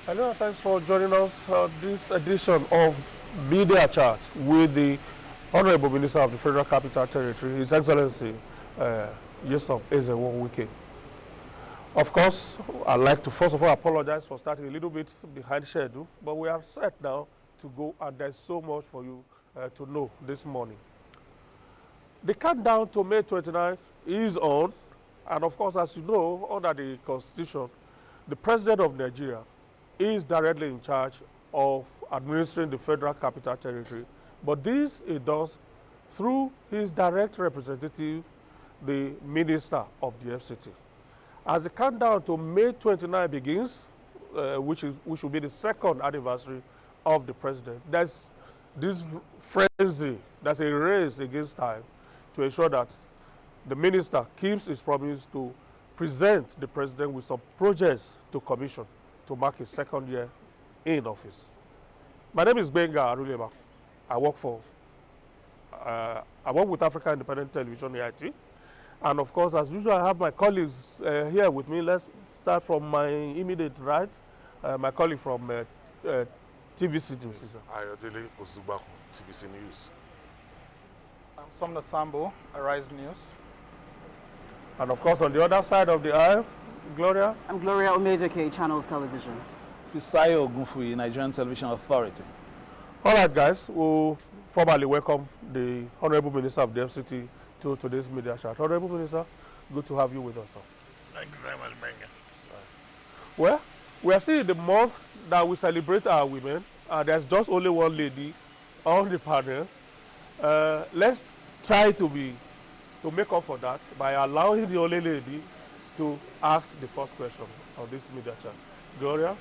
Hello, thanks for joining us this edition of Media Chat with the Honorable Minister of the Federal Capital Territory, His Excellency Yusuf Ezewonwike. Of course, I'd like to first of all apologize for starting a little bit behind schedule, but we are set now to go, and there's so much for you to know this morning. The countdown to May 29 is on, and of course, as you know, under the Constitution, the President of Nigeria is directly in charge of administering the Federal Capital Territory. But this he does through his direct representative, the Minister of the FCT. As the countdown to May 29 begins, which will be the second anniversary of the President, there's this frenzy, that's a race against time to ensure that the Minister keeps his promise to present the President with some projects to commission to mark his second year in office. My name is Benga Aruleba. I work with African Independent Television, AIT. And of course, as usual, I have my colleagues here with me. Let's start from my immediate right, my colleague from TVC News. Ayodele Ozubaku, TVC News. I'm Somna Sambo, Arise News. And of course, on the other side of the aisle, Gloria. I'm Gloria Omejeke, Channels Television. Fisayo Ogunfuyi, Nigerian Television Authority. All right, guys, we'll formally welcome the Honorable Minister of the FCT to today's media chat. Honorable Minister, good to have you with us, sir. Thank you very much, Benga. Well, we are still in the month that we celebrate our women. There's just only one lady on the panel. Let's try to make up for that by allowing the only lady to ask the first question of this media chat. Gloria?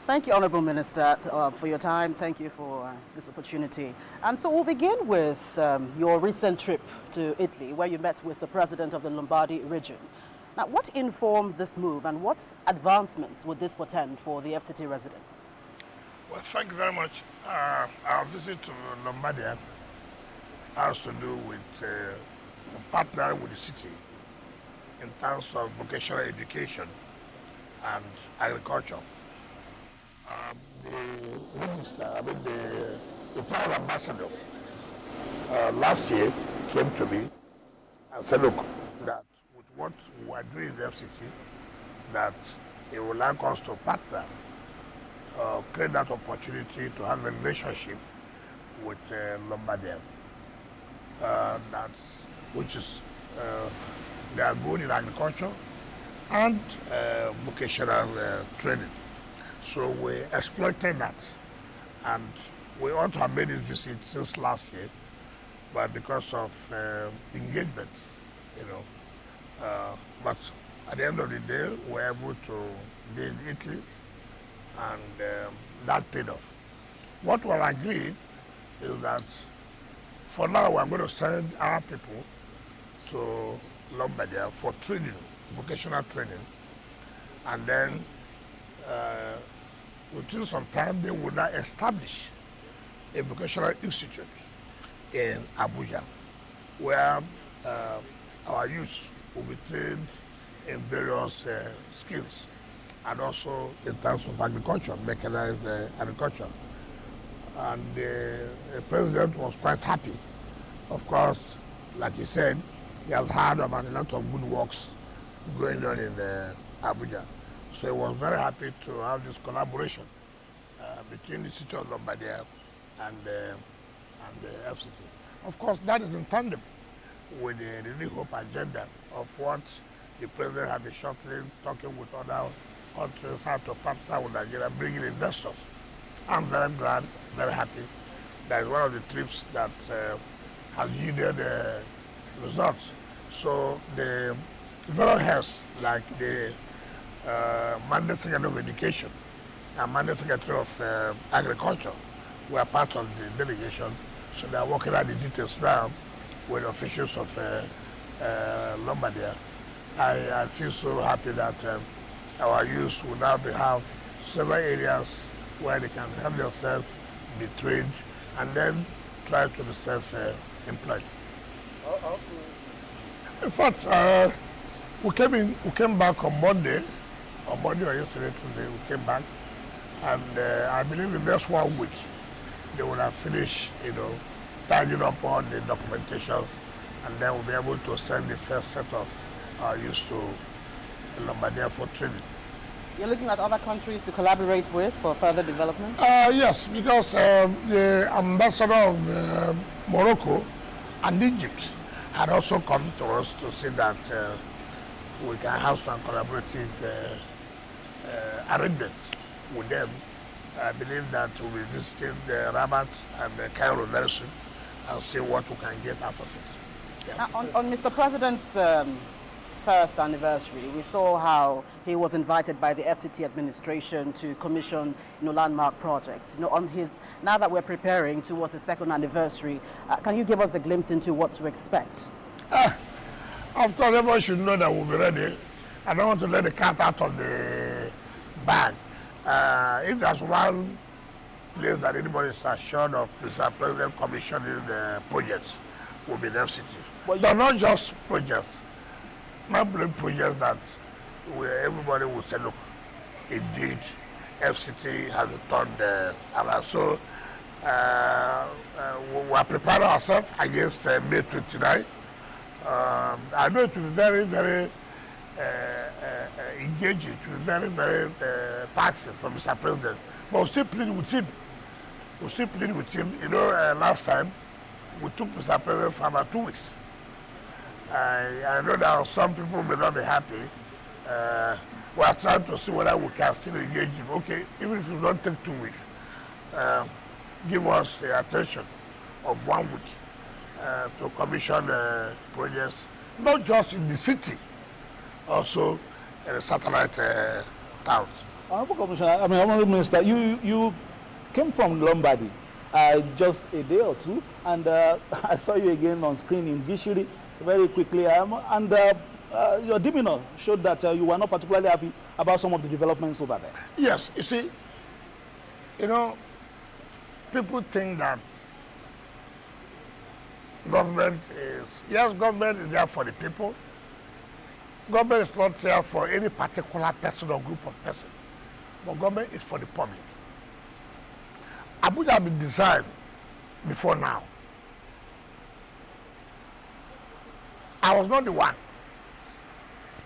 Thank you, Honorable Minister, for your time. Thank you for this opportunity. And so we'll begin with your recent trip to Italy, where you met with the President of the Lombardy region. Now, what informed this move, and what advancements would this portend for the FCT residents? Well, thank you very much. Our visit to Lombardia has to do with partnering with the city in terms of vocational education and agriculture. The minister, the Italian ambassador, last year came to me and said, look, that with what we are doing in the FCT, that he would like us to partner, create that opportunity to have a relationship with Lombardia, which is they are good in agriculture and vocational training. So we exploited that, and we ought to have made this visit since last year, but because of engagements, but at the end of the day, we were able to be in Italy, and that paid off. What we agreed is that for now we are going to send our people to Lombardia for training, vocational training, and then within some time they will now establish a vocational institute in Abuja, where our youth will be trained in various skills, and also in terms of agriculture, mechanized agriculture. And the president was quite happy. Of course, like he said, he has heard about a lot of good works going on in Abuja. So he was very happy to have this collaboration between the city of Lombardia and the FCT. Of course, that is in tandem with the New Hope agenda of what the president has been shortly talking with other countries, how to partner with Nigeria, bringing investors. I'm very glad, very happy. That is one of the trips that has yielded results. So the various heads, like the Mandate Secretary of Education and Mandate Secretary of Agriculture, were part of the delegation. So they are working out the details now with officials of Lombardia. I feel so happy that our youth will now have several areas where they can help themselves, be trained, and then try to be self-employed. In fact, we came back on Monday or yesterday, Tuesday, we came back. And I believe in just 1 week, they will have finished, tidying up all the documentations, and then we'll be able to send the first set of youths to Lombardia for training. You're looking at other countries to collaborate with for further development? Yes, because the ambassador of Morocco and Egypt had also come to us to say that we can have some collaborative arrangements with them. I believe that we'll be visiting the Rabat and the Cairo very soon and see what we can get out of it. Yeah. On Mr. President's first anniversary, we saw how he was invited by the FCT administration to commission landmark projects. Now that we're preparing towards the second anniversary, can you give us a glimpse into what to expect? Of course, everyone should know that we'll be ready. I don't want to let the cat out of the bag. If there's one place that anybody is assured of Mr. President commissioning the projects, will be the FCT. But they're not just projects. Not projects that everybody will say, look, indeed, FCT has turned around. So we are preparing ourselves against May 29. I know it will be very, very engaging, it will be very, very taxing for Mr. President. But we'll still plead with him. We'll still plead with him. Last time, we took Mr. President for about 2 weeks. I know that some people may not be happy. We are trying to see whether we can still engage him. Okay, even if it don't take 2 weeks, give us the attention of 1 week to commission projects, not just in the city, also in the satellite towns. Honorable Commissioner, Honorable Minister, you came from Lombardy just a day or two, and I saw you again on screen in Gishiri very quickly, and your demeanor showed that you were not particularly happy about some of the developments over there. Yes, you see, people think that government is there for the people. Government is not there for any particular person or group of persons, but government is for the public. Abuja has been designed before now. I was not the one,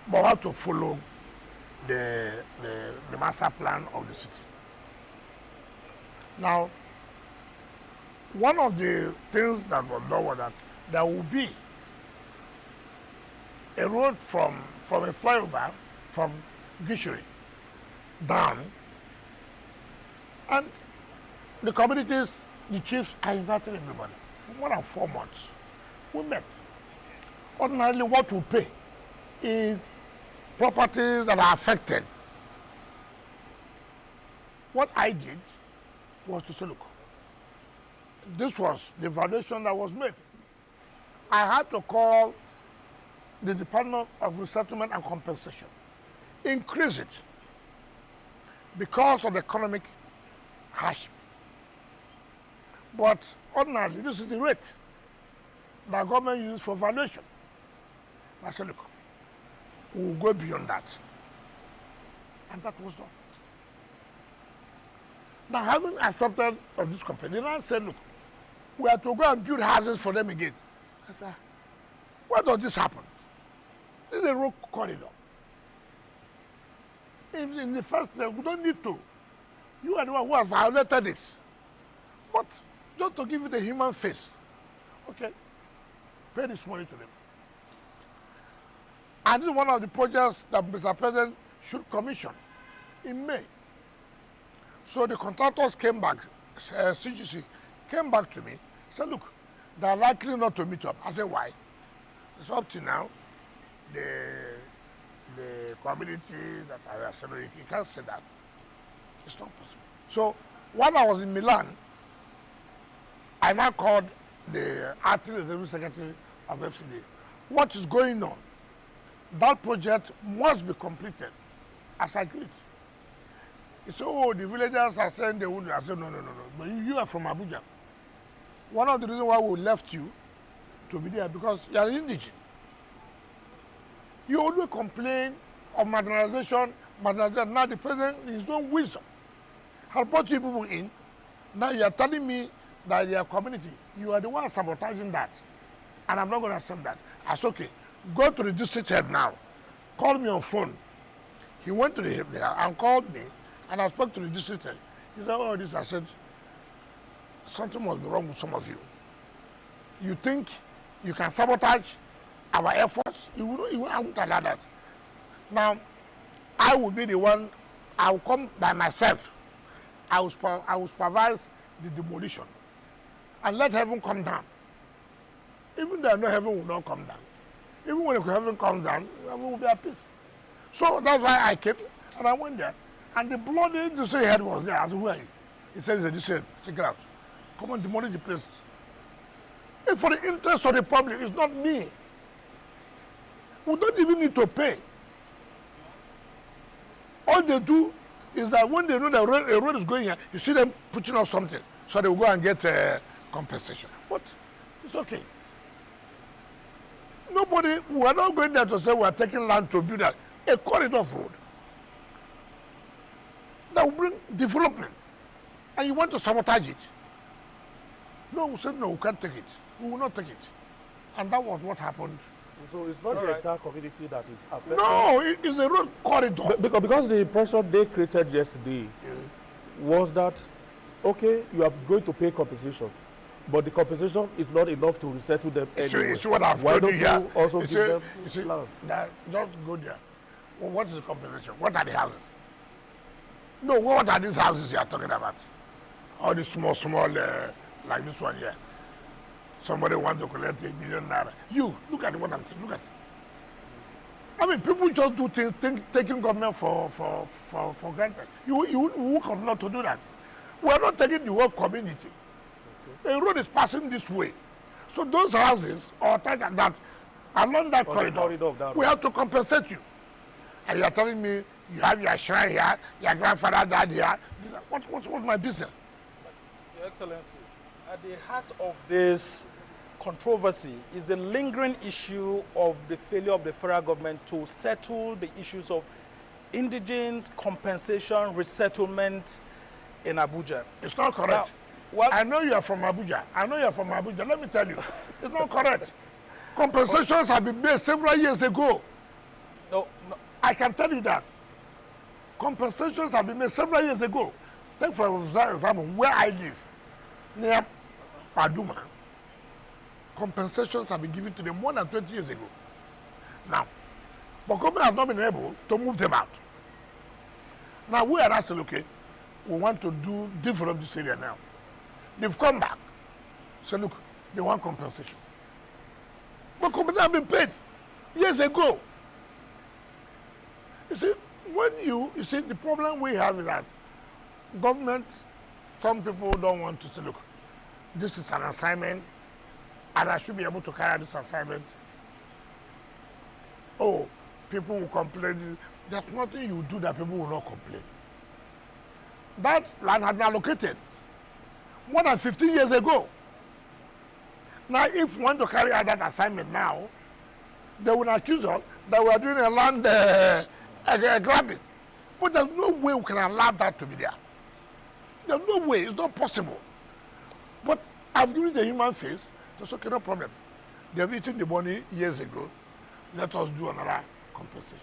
but I had to follow the master plan of the city. Now, one of the things that was done was that there will be a road from a flyover from Gishiri down, and the communities, the chiefs, I invited everybody for more than 4 months. We met. Ordinarily, what we pay is properties that are affected. What I did was to say, look, this was the evaluation that was made. I had to call the Department of Resettlement and Compensation, increase it because of the economic hardship. But ordinarily, this is the rate that government uses for valuation. I said, look, we'll go beyond that. And that was done. Now, having accepted of this company, I said, look, we have to go and build houses for them again. I said, why does this happen? This is a road corridor. In the first place, we don't need to. You are the one who has violated this. But just to give it a human face, okay, pay this money to them. And this is one of the projects that Mr. President should commission in May. So the contractors came back, CGC came back to me, said, look, they are likely not to meet up. I said, why? It's up to now. The community that I said, no, you can't say that. It's not possible. So when I was in Milan, I now called the acting executive secretary of FCD. What is going on? That project must be completed as agreed. He said, oh, the villagers are saying they wouldn't. I said, no. But you are from Abuja. One of the reasons why we left you to be there, because you are indigent. You always complain of marginalization. Now the president, in his own wisdom, have brought you people in. Now you are telling me that your community, you are the one sabotaging that. And I'm not going to accept that. I said, okay, go to the district head now. Call me on phone. He went to the head there and called me, and I spoke to the district head. He said, oh, this. I said, something must be wrong with some of you. You think you can sabotage our efforts? I won't allow that. Now, I will be the one, I will come by myself. I will supervise the demolition and let heaven come down. Even though I know heaven will not come down. Even when heaven comes down, heaven will be at peace. So that's why I came and I went there. And the bloody district head was there. I said, where are you? He says, the district head, check it out. Come and demolish the place. It's for the interest of the public, it's not me. We don't even need to pay. All they do is that when they know that a road is going here, you see them putting up something, so they will go and get compensation. But it's okay. Nobody, we are not going there to say we are taking land to build a corridor of road that will bring development. And you want to sabotage it. No, we said no, we can't take it. We will not take it. And that was what happened. So it's not the entire community that is affected? No, it is a road corridor. Because the impression they created yesterday was that, okay, you are going to pay compensation, but the compensation is not enough to resettle them anyway. You see what I've Why told you don't here? you also give them land? Just go there. Well, what is the compensation? What are the houses? No, what are these houses you are talking about? All these small, like this one here. Somebody wants to collect $1 million. You, look at what I'm saying, look at it. I mean, people just do things, taking government for granted. You come not to do that. We are not taking the whole community. Okay. A road is passing this way. So those houses, or that along that corridor, we have to compensate you. And you are telling me you have your shrine here, your grandfather died here. What's my business? Your Excellency, at the heart of this controversy is the lingering issue of the failure of the federal government to settle the issues of indigents, compensation, resettlement in Abuja. It's not correct. Now, I know you are from Abuja. Let me tell you, it's not correct. Compensations have been made several years ago. No. I can tell you that. Compensations have been made several years ago. Take for example where I live, near Paduma. Compensations have been given to them more than 20 years ago. Now, but government has not been able to move them out. Now we are asking, okay, we want to develop this area now. They've come back. So look, they want compensation. But compensation have been paid years ago. You see, you see, the problem we have is that government, some people don't want to say, look, this is an assignment, and I should be able to carry this assignment. Oh, people will complain. There's nothing you do that people will not complain. That land had been allocated more than 15 years ago. Now, if we want to carry out that assignment now, they will accuse us that we are doing a land grabbing. But there's no way we can allow that to be there. There's no way, it's not possible. But I've given the human face, that's okay, no problem. They've eaten the money years ago. Let us do another compensation.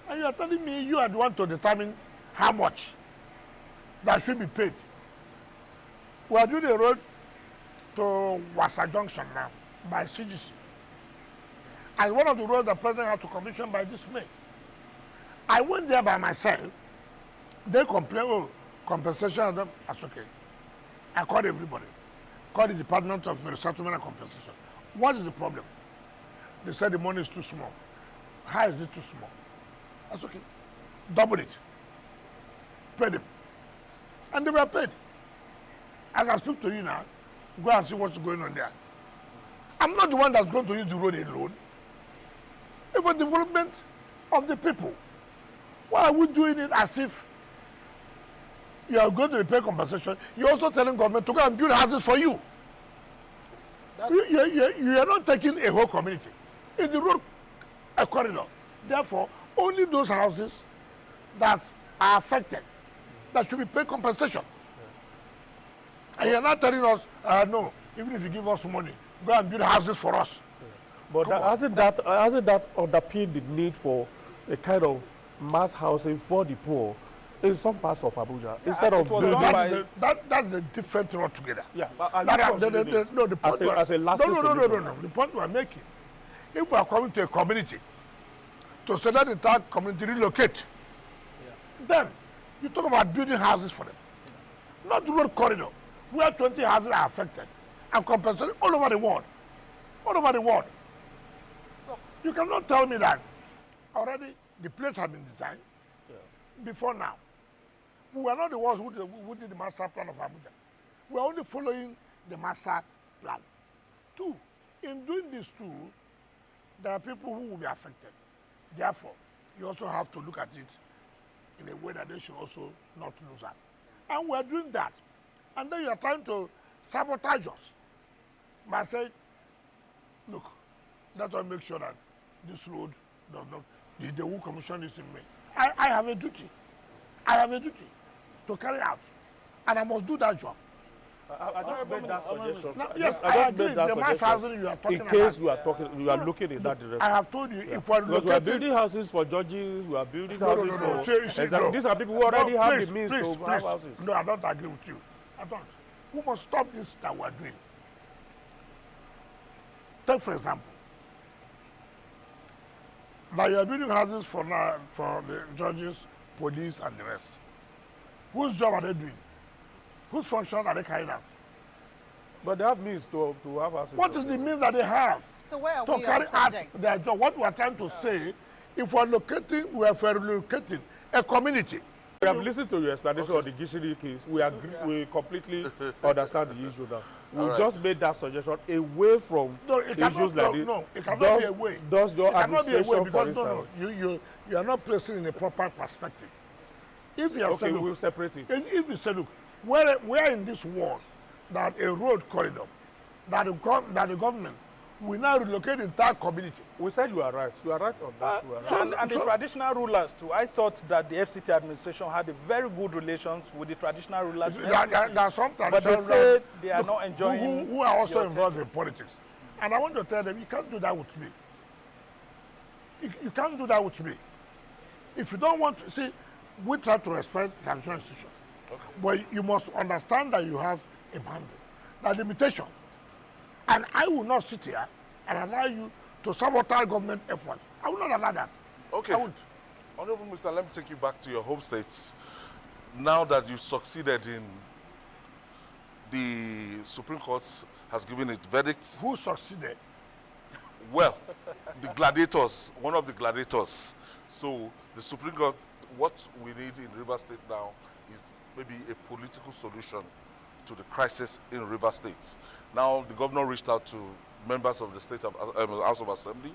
And you are telling me you are the one to determine how much that should be paid. We are doing a road to Wasa Junction now by CGC. And one of the roads the president had to commission by this May. I went there by myself. They complained, oh, compensation, that's okay. I called everybody. Called the Department of Resettlement and Compensation. What is the problem? They said the money is too small. How is it too small? That's okay. Double it. Pay them. And they were paid. As I speak to you now, go and see what's going on there. I'm not the one that's going to use the road alone. It's for development of the people. Why are we doing it as if you are going to pay compensation? You're also telling government to go and build houses for you. You are not taking a whole community. It's the road a corridor. Therefore, only those houses that are affected that should be paid compensation. And you're not telling us, no, even if you give us money, go and build houses for us. But hasn't that underpinned the need for a kind of mass housing for the poor in some parts of Abuja instead of building? That's a different thing altogether. Yeah, No, the point as a last solution. The point we are making, if we are coming to a community to say that the entire community relocate, then you talk about building houses for them, not the road corridor where 20 houses are affected and compensated all over the world, all over the world. So you cannot tell me that already the place has been designed before now. We were not the ones who did the master plan of Abuja. We are only following the master plan. Two, in doing this too, there are people who will be affected. Therefore, you also have to look at it in a way that they should also not lose out. And we are doing that. And then you are trying to sabotage us by saying, look, let us make sure that this road does not, the who commission is in me. I have a duty. I have a duty to carry out. And I must do that job. I just made that suggestion. Now, yes, I agree. The mass housing you are talking about. In case you are looking in that direction. I have told you, if we are because we are building houses for judges, we are building houses for... These are people who already have the means to have houses. No, I don't agree with you. I don't. We must stop this that we are doing. Take, for example, that you are building houses for the judges, police, and the rest. Whose job are they doing? Whose function are they carrying out? But they have means to have houses. What is the means that they have So where are to we carry on out subject? their job? What we are trying to say, if we are relocating a community. We have listened to your explanation on the Gishiri case. We agree. We completely understand the issue now. We just made that suggestion away from issues like this. No, it cannot be away. Does your administration, for because instance? you are not placing in a proper perspective. If you Okay, we'll separate it. If you say, look, where in this world that a road corridor, that the government will now relocate the entire community. We said you are right. You are right on that. You are right. And the traditional rulers too. I thought that the FCT administration had a very good relations with the traditional rulers. There are some traditional but they say they are not enjoying. Who are also involved in politics. And I want to tell them, you can't do that with me. You can't do that with me. If you don't want to, see, we try to respect traditional institutions. Okay. But you must understand that you have a boundary, a limitation. And I will not sit here and allow you to sabotage government efforts. I will not allow that. Okay. I won't. Honorable Minister, let me take you back to your home states. Now that you've succeeded in the Supreme Court has given its verdict. Who succeeded? Well, the gladiators, one of the gladiators. So the Supreme Court, what we need in River State now is maybe a political solution to the crisis in River State. Now the governor reached out to members of the state of House of Assembly,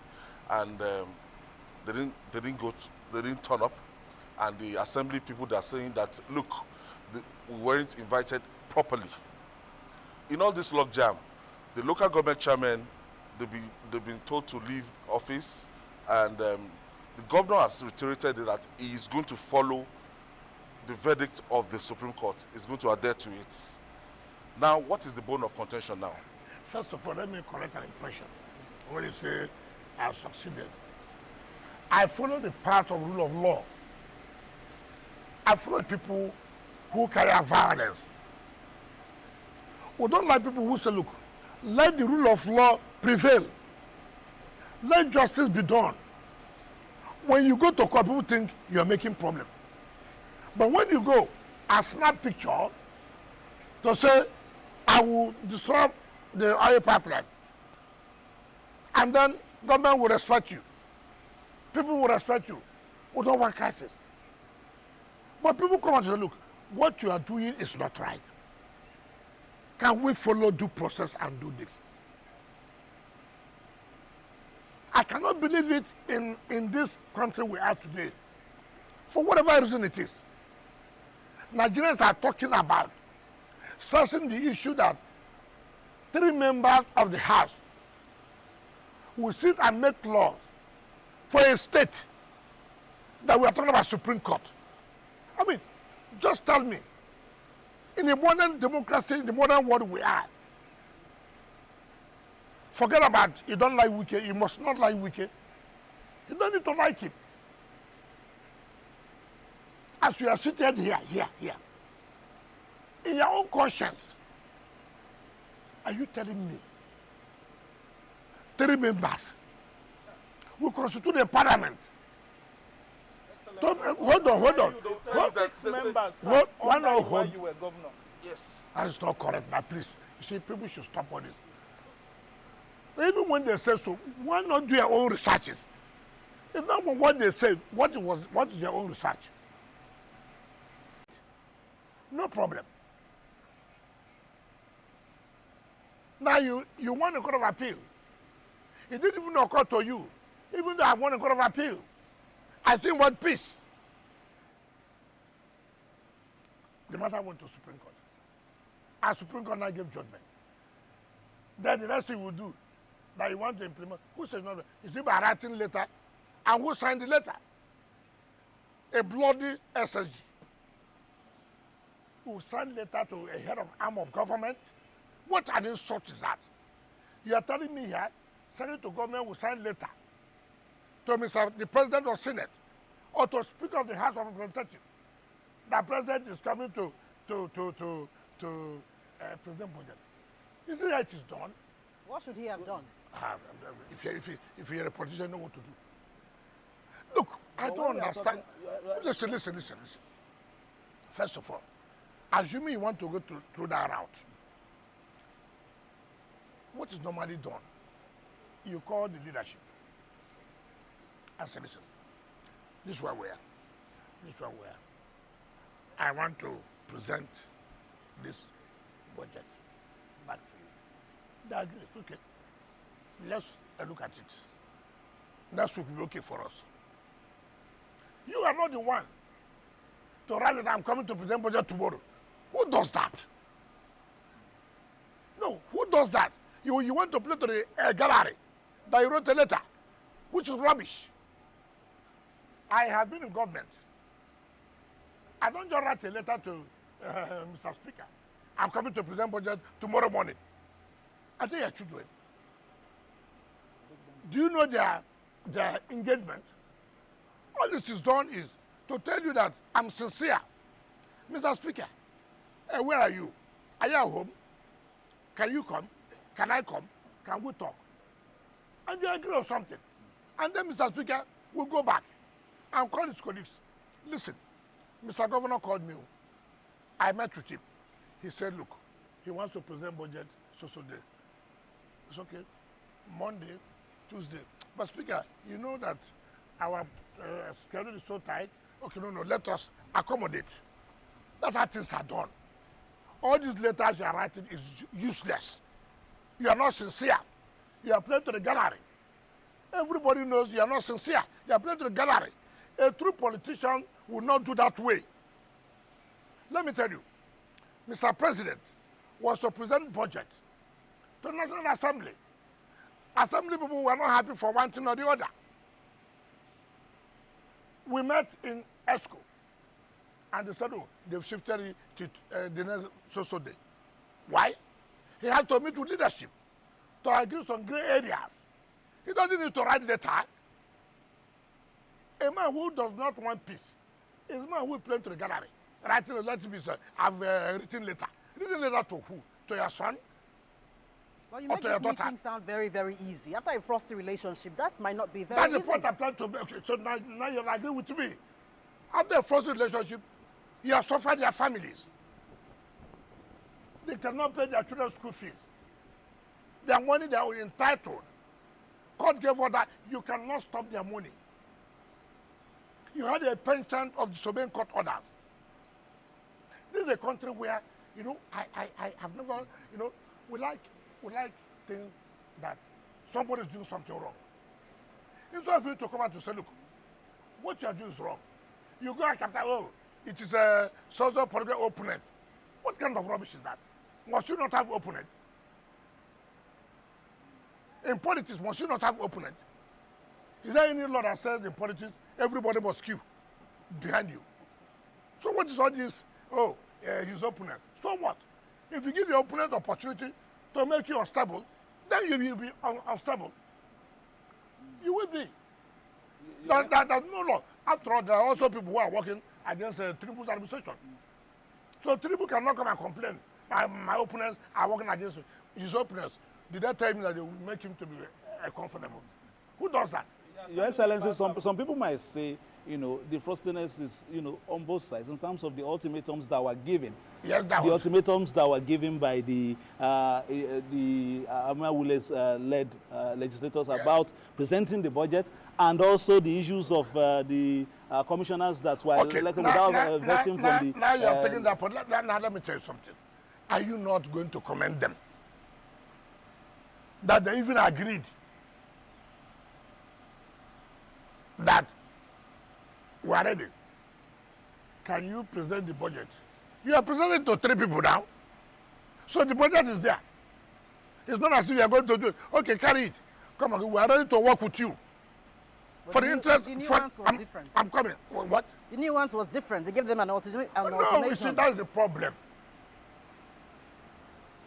and they didn't turn up. And the assembly people, they are saying that, look, we weren't invited properly. In all this logjam, the local government chairman, they've been told to leave office, and the governor has reiterated that he is going to follow the verdict of the Supreme Court. He's going to adhere to it. Now, what is the bone of contention now? First of all, let me correct an impression. When you say I succeeded, I follow the path of rule of law. I follow people who carry out violence. We don't like people who say, look, let the rule of law prevail. Let justice be done. When you go to court, people think you are making problem. But when you go and snap picture to say, I will destroy the oil pipeline, and then government will respect you. People will respect you. We don't want crisis. But people come and say, look, what you are doing is not right. Can we follow due process and do this? I cannot believe it in this country we are today. For whatever reason it is. Nigerians are talking about stressing the issue that 3 members of the House will sit and make laws for a state that we are talking about Supreme Court. I mean, Just tell me, in a modern democracy, in the modern world we are, forget about you don't like Wike, you must not like Wike. You don't need to like him. As you are seated here, in your own conscience, are you telling me 3 members will constitute a parliament? Hold on. Six members Why not while hold? you were governor. Yes. That is not correct now, please. You see, people should stop all this. Even when they say so, why not do your own researches? It's not what they say, what is your own research? No problem. Now you want a court of appeal. It didn't even occur to you. Even though I won a court of appeal, I still want peace. The matter went to Supreme Court. And Supreme Court now gave judgment. Then the next thing we do, that you want to implement, who says no? Is it by writing letter? And who signed the letter? A bloody SSG. Who signed letter to a head of arm of government? What an insult is that? You are telling me here, sending to government will sign letter to the President of Senate or to Speaker of the House of Representatives. The President is coming to present budget. Isn't that it is done? What should he have done? If you're a politician, you know what to do. Look, I don't understand. Listen. First of all, assuming you want to go through that route, what is normally done? You call the leadership and say, listen, this is where we are. I want to present this budget back to you. They agree. Okay. Let's look at it. Next week will be okay for us. You are not the one to write that I'm coming to present budget tomorrow. Who does that? No, who does that? You want to play to the gallery that you wrote a letter, which is rubbish. I have been in government. I don't just write a letter to Mr. Speaker. I'm coming to present budget tomorrow morning. I think your children. Do you know their engagement? All this is done is to tell you that I'm sincere. Mr. Speaker, where are you? Are you at home? Can you come? Can I come? Can we talk? And they agree on something. And then Mr. Speaker will go back and call his colleagues. Listen, Mr. Governor called me. I met with him. He said, look, he wants to present budget so day. It's okay. Monday, Tuesday. But Speaker, you know that our schedule is so tight. Okay, no, let us accommodate. That's how things are done. All these letters you are writing is useless. You are not sincere. You are playing to the gallery. Everybody knows you are not sincere. You are playing to the gallery. A true politician will not do that way. Let me tell you, Mr. President was to present budget to the National Assembly. Assembly people were not happy for one thing or the other. We met in ESCO, and they said, oh, they've shifted it to the next so day. Why? He had to meet with leadership to agree some gray areas. He doesn't need to write letter. A man who does not want peace is a man who is playing to the gallery. Writing a letter, I've written letter. Written letter to who? To your son? Well, you make this meeting sound very, very easy. After a frosty relationship, that might not be very easy. That's the point I'm trying to make. Okay, so now you agree with me. After a frosty relationship, you have suffered their families. They cannot pay their children's school fees. Their money they are entitled. Court gave order, you cannot stop their money. You had a penchant of disobeying court orders. This is a country where, I have never, we like things that somebody is doing something wrong. Instead of you to come out to say, look, what you are doing is wrong. You go and capture, oh, it is a social political opponent. What kind of rubbish is that? Must you not have opponent? In politics, must you not have opponent? Is there any law that says in politics, everybody must queue behind you? So what is all this? Oh, his opponent. So what? If you give your opponent opportunity to make you unstable, then you will be unstable. You will be. Yeah. No law. After all, there are also people who are working against Tinubu's administration. So Tinubu cannot come and complain. My opponents are working against his opponents. Did they tell him that they will make him to be comfortable? Who does that? Your Excellency, some people might say, the frostiness is, on both sides in terms of the ultimatums that were given. Yes, the ultimatums that were given by the Amaewule's led legislators about presenting the budget, and also the issues of the commissioners that were elected without vetting from the... Now you're taking that point. Now let me tell you something. Are you not going to commend them? That they even agreed that we are ready. Can you present the budget? You are presenting to 3 people now. So the budget is there. It's not as if you are going to do it. Okay, carry it. Come on, we are ready to work with you. But for the interest, the nuance was different. I'm coming. What? The nuance was different. They gave them an ultimatum. No, you see, that's the problem.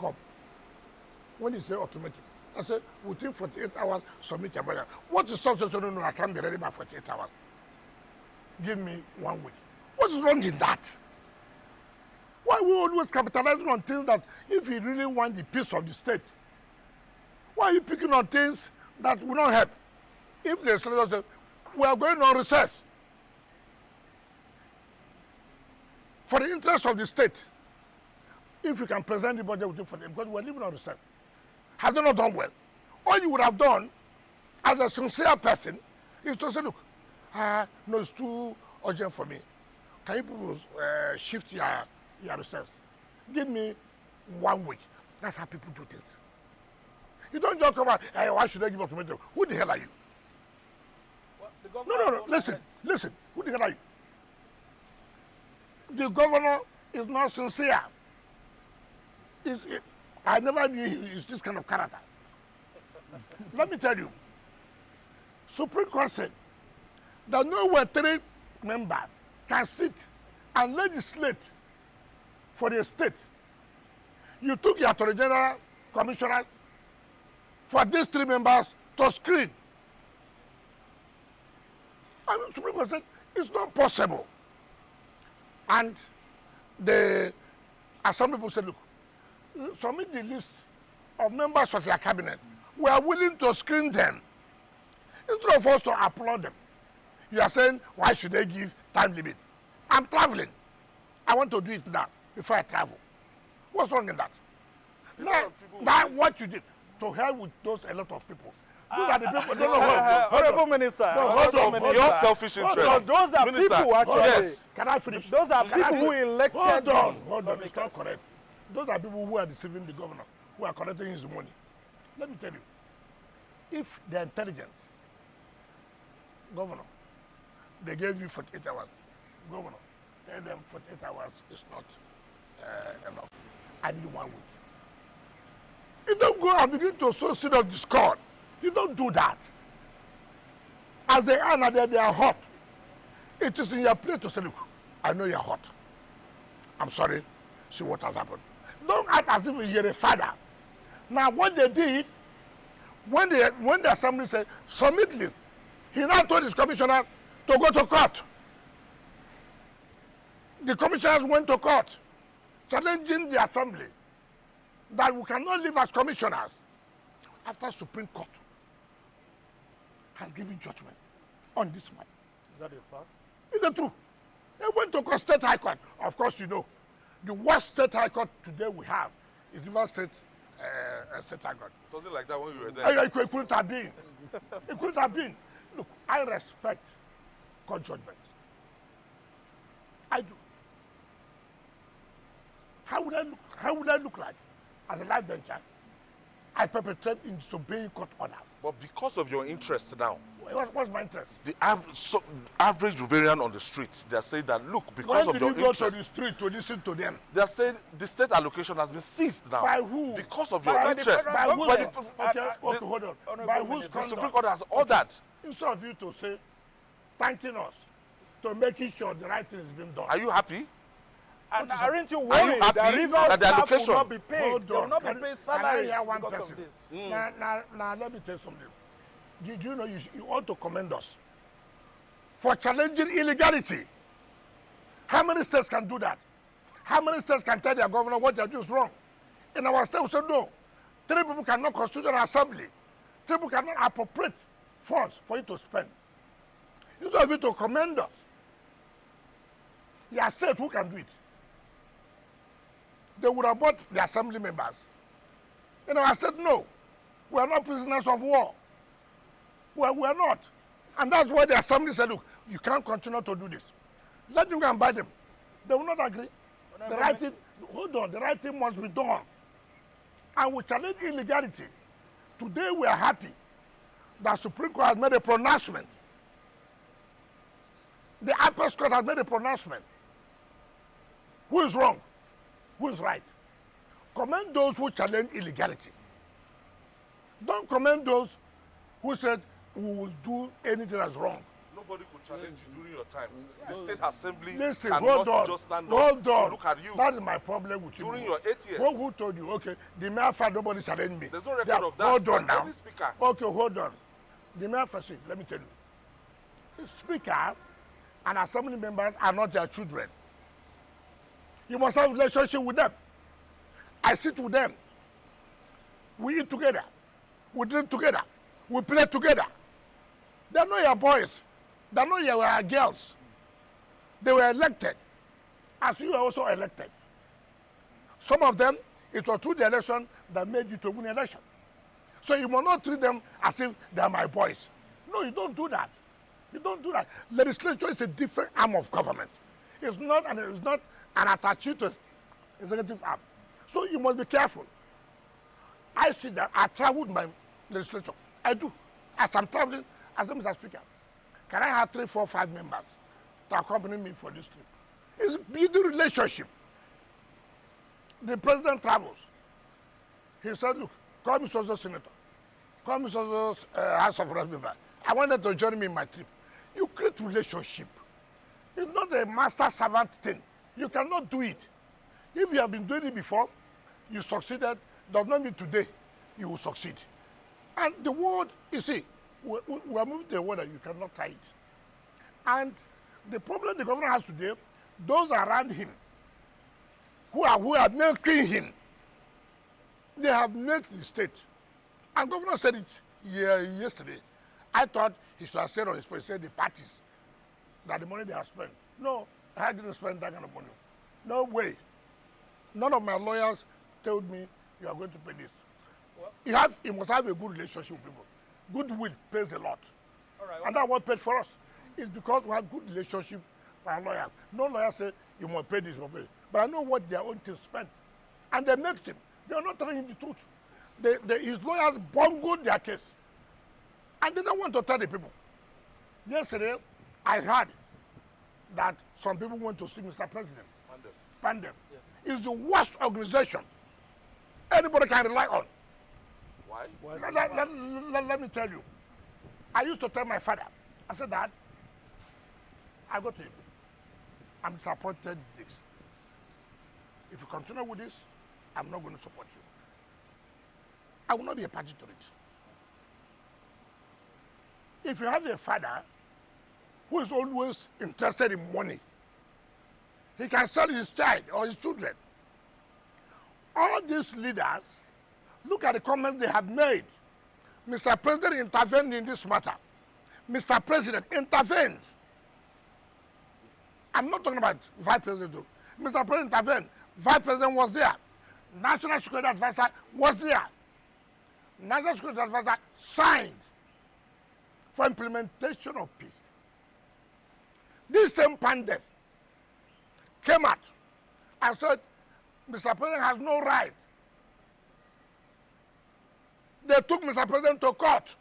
Come. When you say ultimatum, I say within 48 hours, submit your budget. What is substance? No, I can't be ready by 48 hours. Give me 1 week. What is wrong in that? Why we always capitalizing on things that if you really want the peace of the state, why are you picking on things that will not help? If the legislators say, we are going on recess for the interest of the state, if you can present the budget within 48 because we are living on recess, have they not done well? All you would have done as a sincere person is to say, look, no, it's too urgent for me. Can you people shift your recess? Give me 1 week. That's how people do things. You don't just come out, hey, why should I give ultimatum? Who the hell are you? Well, no. Listen. Who the hell are you? The governor is not sincere. I never knew he's this kind of character. Let me tell you, Supreme Court said that nowhere 3 members can sit and legislate for the state. You took your Attorney General, Commissioner, for these 3 members to screen. And the Supreme Court said it's not possible. And some people said, look, submit the list of members of your cabinet. We are willing to screen them. Instead of us to applaud them, you are saying, why should they give time limit? I'm traveling. I want to do it now before I travel. What's wrong in that? Now what you did, to hell with those a lot of people. Those are the people. Honorable Minister. Your selfish interest. Those are Minister, people actually. Yes. Can I finish? Those are people who elected. Hold on. It's not correct. Those are people who are deceiving the governor, who are collecting his money. Let me tell you, if they're intelligent, governor, they gave you 48 hours. Governor, tell them 48 hours is not enough. I need 1 week. You don't go and begin to sow seed of discord. You don't do that. As they are now, they are hot. It is in your place to say, look, I know you're hot. I'm sorry. See what has happened. Don't act as if you're a father. Now, what they did, when the assembly said, submit list, he now told his commissioners to go to court. The commissioners went to court, challenging the assembly that we cannot live as commissioners after Supreme Court has given judgment on this matter. Is that a fact? It's the truth. They went to State High Court. Of course, you know, the worst State High Court today we have is River State High Court. Something like that when you were there. It couldn't have been. It couldn't have been. Look, I respect court judgment. I do. How would I look like as a life bencher? I perpetrate in disobeying court orders. But because of your interest now, what's my interest? the average Riverian on the streets, they are saying that, look, because When of did your you go interest, to the street to listen to them? they are saying the state allocation has been seized now. By who? Because of By your the interest. federal By government. the- Okay, hold on. By whose the Supreme conduct? Court has ordered. Instead of you to say, thanking us, to making sure the right thing is being done. Are you happy? And aren't you Are you worried that happy Rivers that the staff will allocation- not be paid? Hold They will on. not be Can paid I salaries hear one because person? of this. Now, let me tell you something. Did you know you ought to commend us for challenging illegality? How many states can do that? How many states can tell their governor what they are doing is wrong? In our state, we say no. 3 people cannot constitute an assembly. 3 people cannot appropriate funds for you to spend. You don't have to commend us. You have said who can do it. They would have bought the assembly members. You know, I said no. We are not prisoners of war. Well, we are not. And that's why the assembly said, look, you can't continue to do this. Let them go and buy them. They will not agree. The right thing, hold on, the right thing must be done. And we challenge illegality. Today we are happy that Supreme Court has made a pronouncement. The Apex Court has made a pronouncement. Who is wrong? Who is right? Commend those who challenge illegality. Don't commend those who said we will do anything that's wrong. Nobody could challenge you during your time. The state assembly Listen, cannot hold on. just stand Hold up to on. look at you. That is my problem with you. During your 8 years. Who told you? Okay, the mayor said nobody challenged me. There's no record of that. Hold on now. Any speaker. Okay, hold on. The mayor said, let me tell you. The speaker and assembly members are not their children. You must have a relationship with them. I sit with them. We eat together. We drink together. We play together. They're not your boys. They're not your girls. They were elected, as you were also elected. Some of them, it was through the election that made you to win the election. So you must not treat them as if they're my boys. No, you don't do that. You don't do that. Legislature is a different arm of government. It's not an attached to executive arm. So you must be careful. I see that I travel with my legislature. I do. As I'm traveling, as the Mr. Speaker, can I have 3, 4, 5 members to accompany me for this trip? It's a building relationship. The president travels. He said, look, call me so senator. Call me so House of Representatives. I wanted to join me in my trip. You create relationship. It's not a master-servant thing. You cannot do it. If you have been doing it before, you succeeded, does not mean today you will succeed. And the world, you see, we are moving to a world that you cannot try it. And the problem the governor has today, those around him who are milking him, they have milked the state. And governor said it yesterday. I thought he should have said on his place, said the parties, that the money they have spent. No, I didn't spend that kind of money. No way. None of my lawyers told me you are going to pay this. Well, you must have a good relationship with people. Goodwill pays a lot. All right, and that's what paid for us. It's because we have good relationship with our lawyers. No lawyer say you must pay this, you must pay this. But I know what their own team spent. And they make him. They are not telling him the truth. His lawyers bungled their case. And they don't want to tell the people. Yesterday, I heard that some people went to see Mr. President. Pandef. Yes. It's the worst organization anybody can rely on. Why? Let me tell you. I used to tell my father, I said, Dad, I go to him. I'm disappointed with this. If you continue with this, I'm not going to support you. I will not be a party to it. If you have a father who is always interested in money, he can sell his child or his children. All these leaders, look at the comments they have made. Mr. President intervened in this matter. Mr. President intervened. I'm not talking about Vice President. Mr. President intervened. Vice President was there. National Security Advisor was there. National Security Advisor signed for implementation of peace. This same Pandef came out and said, Mr. President has no right. They took Mr. President to court.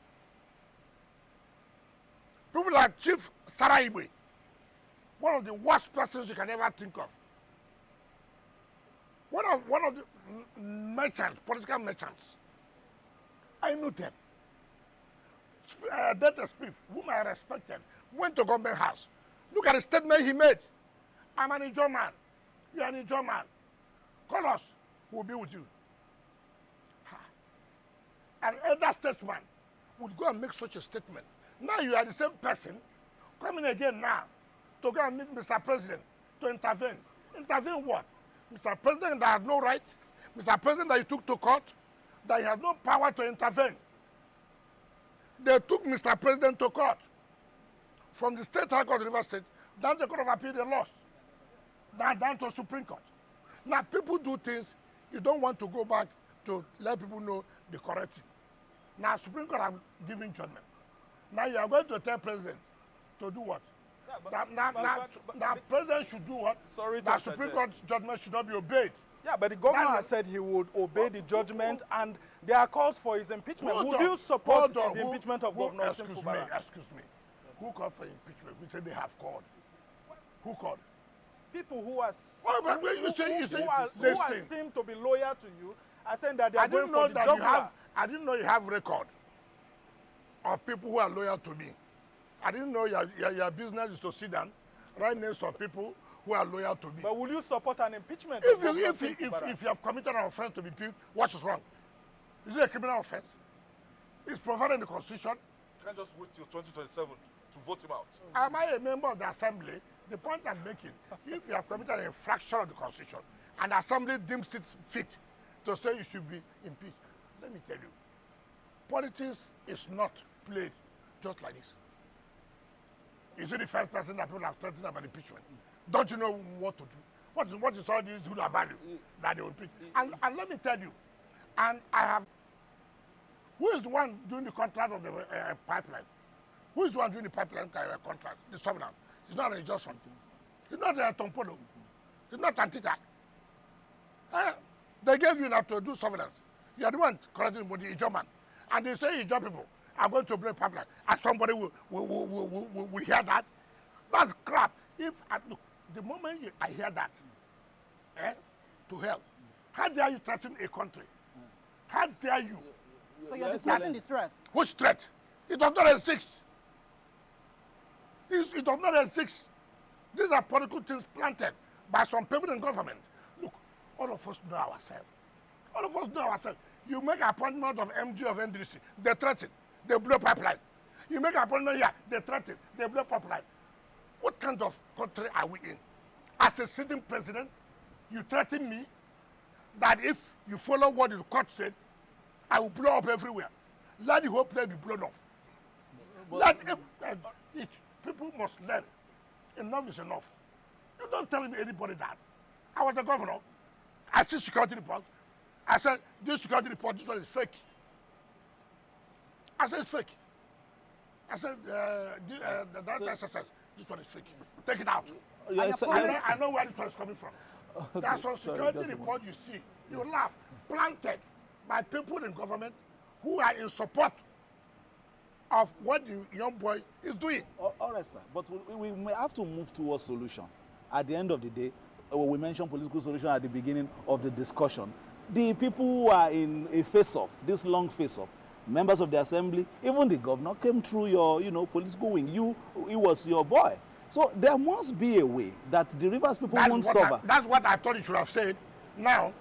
People like Chief Saraibe, one of the worst persons you can ever think of. One of the merchants, political merchants. I knew them. Data Smith, whom I respected, went to government house, Look at the statement he made. I'm an Ijaw man. You're an Ijaw man. Call us. We'll be with you. An elder statesman would go and make such a statement. Now you are the same person coming again now to go and meet Mr. President to intervene. Intervene what? Mr. President that had no right? Mr. President that you took to court? That he had no power to intervene. They took Mr. President to court. From the State High Court of River State, down to the Court of Appeal, they lost. Down to Supreme Court. Now people do things, you don't want to go back to let people know the correct thing. Now Supreme Court have given judgment. Now you are going to tell President to do what? Yeah, now President should do what? Sorry, that Supreme Court judgment should not be obeyed. Yeah, but the governor has said he would obey the judgment, and there are calls for his impeachment. Would you support the impeachment of Governor Fubara? Excuse me. Who called for impeachment? We said they have called. Who called? People who are who seem to be loyal to you are saying that they are going for the jugular. I didn't know you have record of people who are loyal to me. I didn't know your business is to sit down, write names of people who are loyal to me. But will you support an impeachment? If you have committed an offense to be impeached, what is wrong? Is it a criminal offense? It's provided in the Constitution. You can't just wait till 2027 to vote him out. Am I a member of the Assembly? The point I'm making, if you have committed an infraction of the Constitution and the Assembly deems it fit to say you should be impeached, let me tell you, politics is not played just like this. Is it the first person that people have threatened about impeachment? Don't you know what to do? What is all this who are value that they will impeach? And let me tell you, and I have, who is the one doing the contract of the pipeline? Who is the one doing the pipeline contract? The sovereign. It's not a Johnson. It's not a Tompolo. It's not Antita. They gave you now to do surveillance. You are the one correcting with the Ijaw man. And they say Ijaw people are going to break pipeline. And somebody will hear that. That's crap. Look, the moment I hear that, to hell, how dare you threaten a country? How dare you? So you're discussing the threats? Which threat? It does not exist. It does not exist. These are political things planted by some people in government. Look, all of us know ourselves. All of us know ourselves. You make an appointment of MD of NDC, they threaten, they blow pipeline. You make an appointment here, they threaten, they blow pipeline. What kind of country are we in? As a sitting president, you threaten me that if you follow what the court said, I will blow up everywhere. Let the whole place be blown off. People must learn. Enough is enough. You don't tell me anybody that. I was the governor. I see security report. I said, this security report, this one is fake. I said, it's fake. I said, the director SSS, this one is fake. Take it out. I know where this one is coming from. Okay, that's one security report you see. You laugh. Planted by people in government who are in support of what the young boy is doing. All right, sir. But we may have to move towards solution. At the end of the day, we mentioned political solution at the beginning of the discussion. The people who are in a face-off, this long face-off, members of the assembly, even the governor came through your, political wing. He was your boy. So there must be a way that the Rivers people won't suffer. That's what I thought you should have said. Now,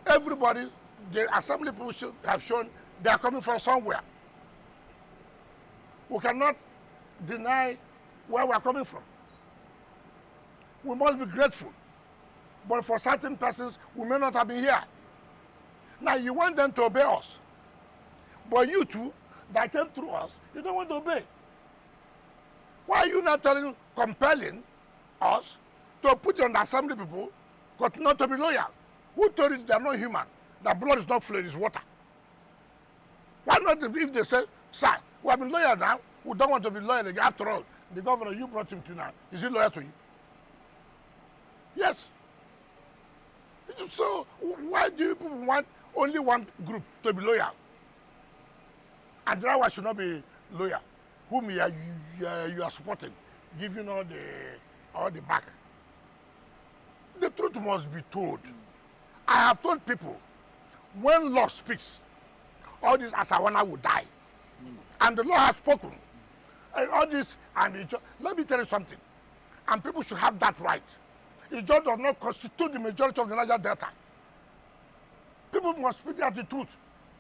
everybody, the assembly people should have shown they are coming from somewhere. We cannot deny where we are coming from. We must be grateful. But for certain persons, we may not have been here. Now you want them to obey us. But you two that came through us, you don't want to obey. Why are you not compelling us to put on the assembly people, but not to be loyal? Who told you they are not human? That blood is not flowing, it's water. Why not if they say, sir, we have been loyal now, we don't want to be loyal again. After all, the governor you brought him to now, is he loyal to you? Yes. So why do you people want only one group to be loyal? And the other one should not be loyal. Whom you are supporting, giving all the back. The truth must be told. I have told people, when law speaks, all this Asawana will die. And the law has spoken. And all this, let me tell you something. And people should have that right. It just does not constitute the majority of the Niger Delta. People must speak out the truth.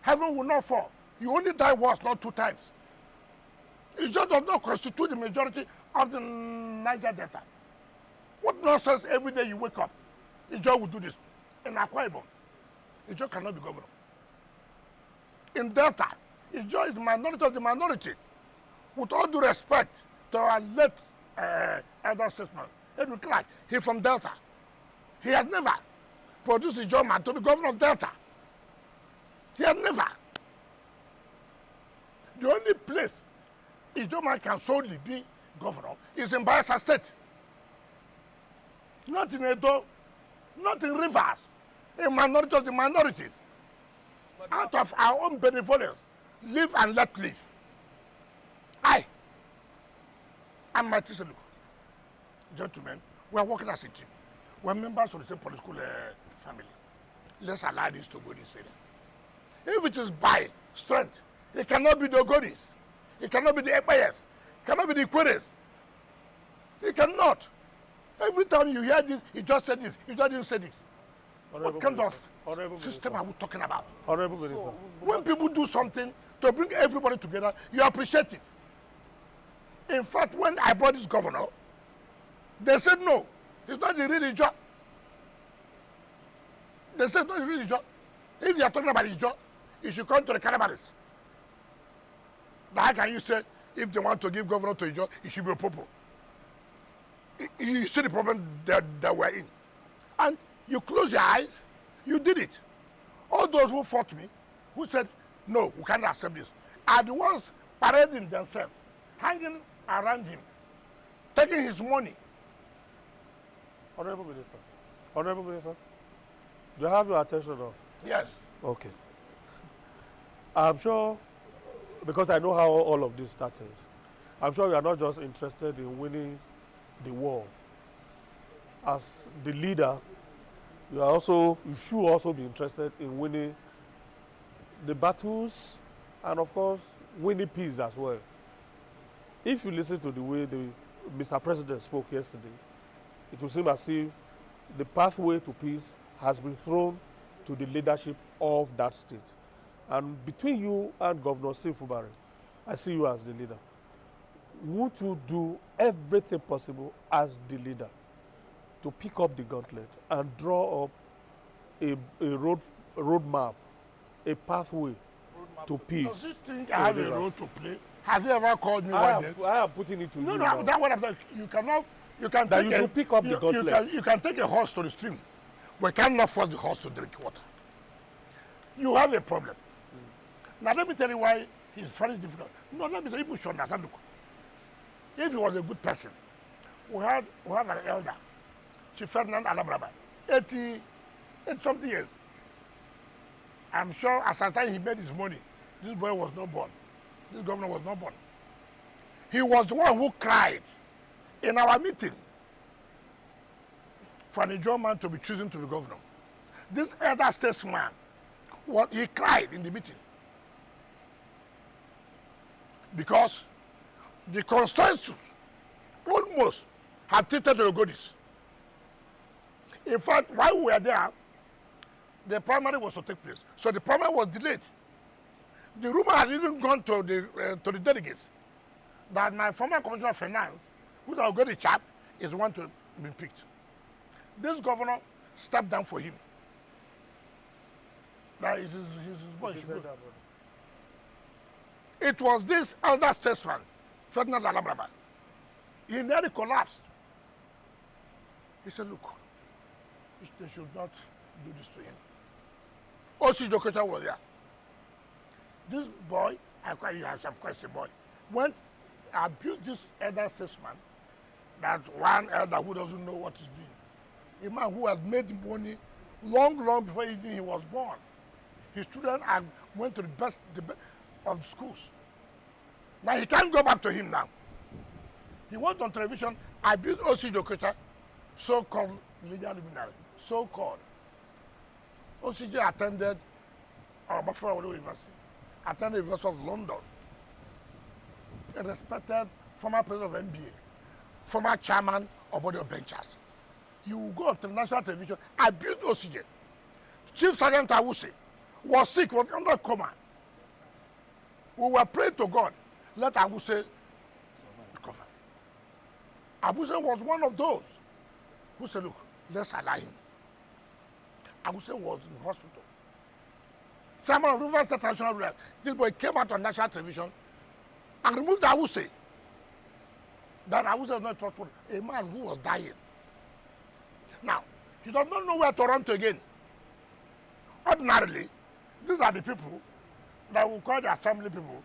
Heaven will not fall. You only die once, not 2 times. It just does not constitute the majority of the Niger Delta. What nonsense every day you wake up? Ijo will do this. In Akwa Ibom, Ijo cannot be governor. In Delta, Ijo is the minority of the minority. With all due respect to our late elder statesman, Edwin Clark, he's from Delta. He had never produced Ijo man to be governor of Delta. He had never. The only place Ijo man can solely be governor is in Bayelsa State. Not in Edo, not in Rivers, a minority of the minorities. Out of our own benevolence, live and let live. I'm my Look, gentlemen, we are working as a team. We are members of the same political family. Let's allow this to go this area. If it is by strength, it cannot be the Ogonis. It cannot be the Epayes. It cannot be the Ikweres. It cannot. Every time you hear this, he just said this, he just didn't say this. What kind of system are we talking about? Honorable Minister. When people do something to bring everybody together, you appreciate it. In fact, when I brought this governor, they said no, it's not the real job. They said not the real job. If you are talking about his job, you should come to the Calabaris. How can you say if they want to give governor to his job, it should be a popo? You see the problem that we're in. And you close your eyes, you did it. All those who fought me, who said, no, we cannot accept this, are the ones parading themselves, hanging around him, taking his money. Honorable Minister. Honorable Minister, do you have your attention now? Yes. Okay. I'm sure, because I know how all of this started, I'm sure you are not just interested in winning the war. As the leader, you should also be interested in winning the battles and, of course, winning peace as well. If you listen to the way Mr. President spoke yesterday, it will seem as if the pathway to peace has been thrown to the leadership of that state. And between you and Governor Sifubari, I see you as the leader. Would you do everything possible as the leader to pick up the gauntlet and draw up a roadmap, a pathway to peace? Does he think I have a role to play? Has he ever called me one day? I am putting it to you. No, now. that's what I'm saying. You can That take you should pick up the gauntlet. You can take a horse to the stream. We cannot force the horse to drink water. You have a problem. Now let me tell you why it's very difficult. No, let me tell you, people should understand. Look, if he was a good person, we have an elder, Chief Ferdinand Alabraba, 80-something years. I'm sure at the time he made his money, this boy was not born. This governor was not born. He was the one who cried in our meeting for an Ijaw man to be chosen to be governor. This elder statesman, he cried in the meeting. Because the consensus almost had treated the Ogodis. In fact, while we were there, the primary was to take place. So the primary was delayed. The rumor had even gone to the delegates that my former Commissioner of Finance, who's an Ogodi chap, is one to be picked. This governor stepped down for him. That is his boy. It was this elder statesman, Ferdinand Alabraba. He nearly collapsed. He said, look, they should not do this to him. O.C. Jokocha was there. This boy, I'm quite a boy, went and abused this elder statesman, that one elder who doesn't know what he's doing. A man who had made money long before he was born. His children went to the best of the schools. Now he can't go back to him now. He went on television, abused O.C. Jokocha, so-called legal luminary, so-called. OCJ attended Buffalo University, attended the University of London, a respected former president of NBA, former chairman or body of benchers. You will go on to national television, abuse oxygen. Chief Sergeant Awuse was sick, was under coma. We were praying to God, let Awuse recover. Awuse was one of those who said, look, let's allow him. Awuse was in hospital. Chairman of Rivers State National Bureau, this boy came out on national television and removed Awuse. That Awuse was not trustworthy. A man who was dying. Now, he does not know where to run to again. Ordinarily, these are the people that will call the assembly people.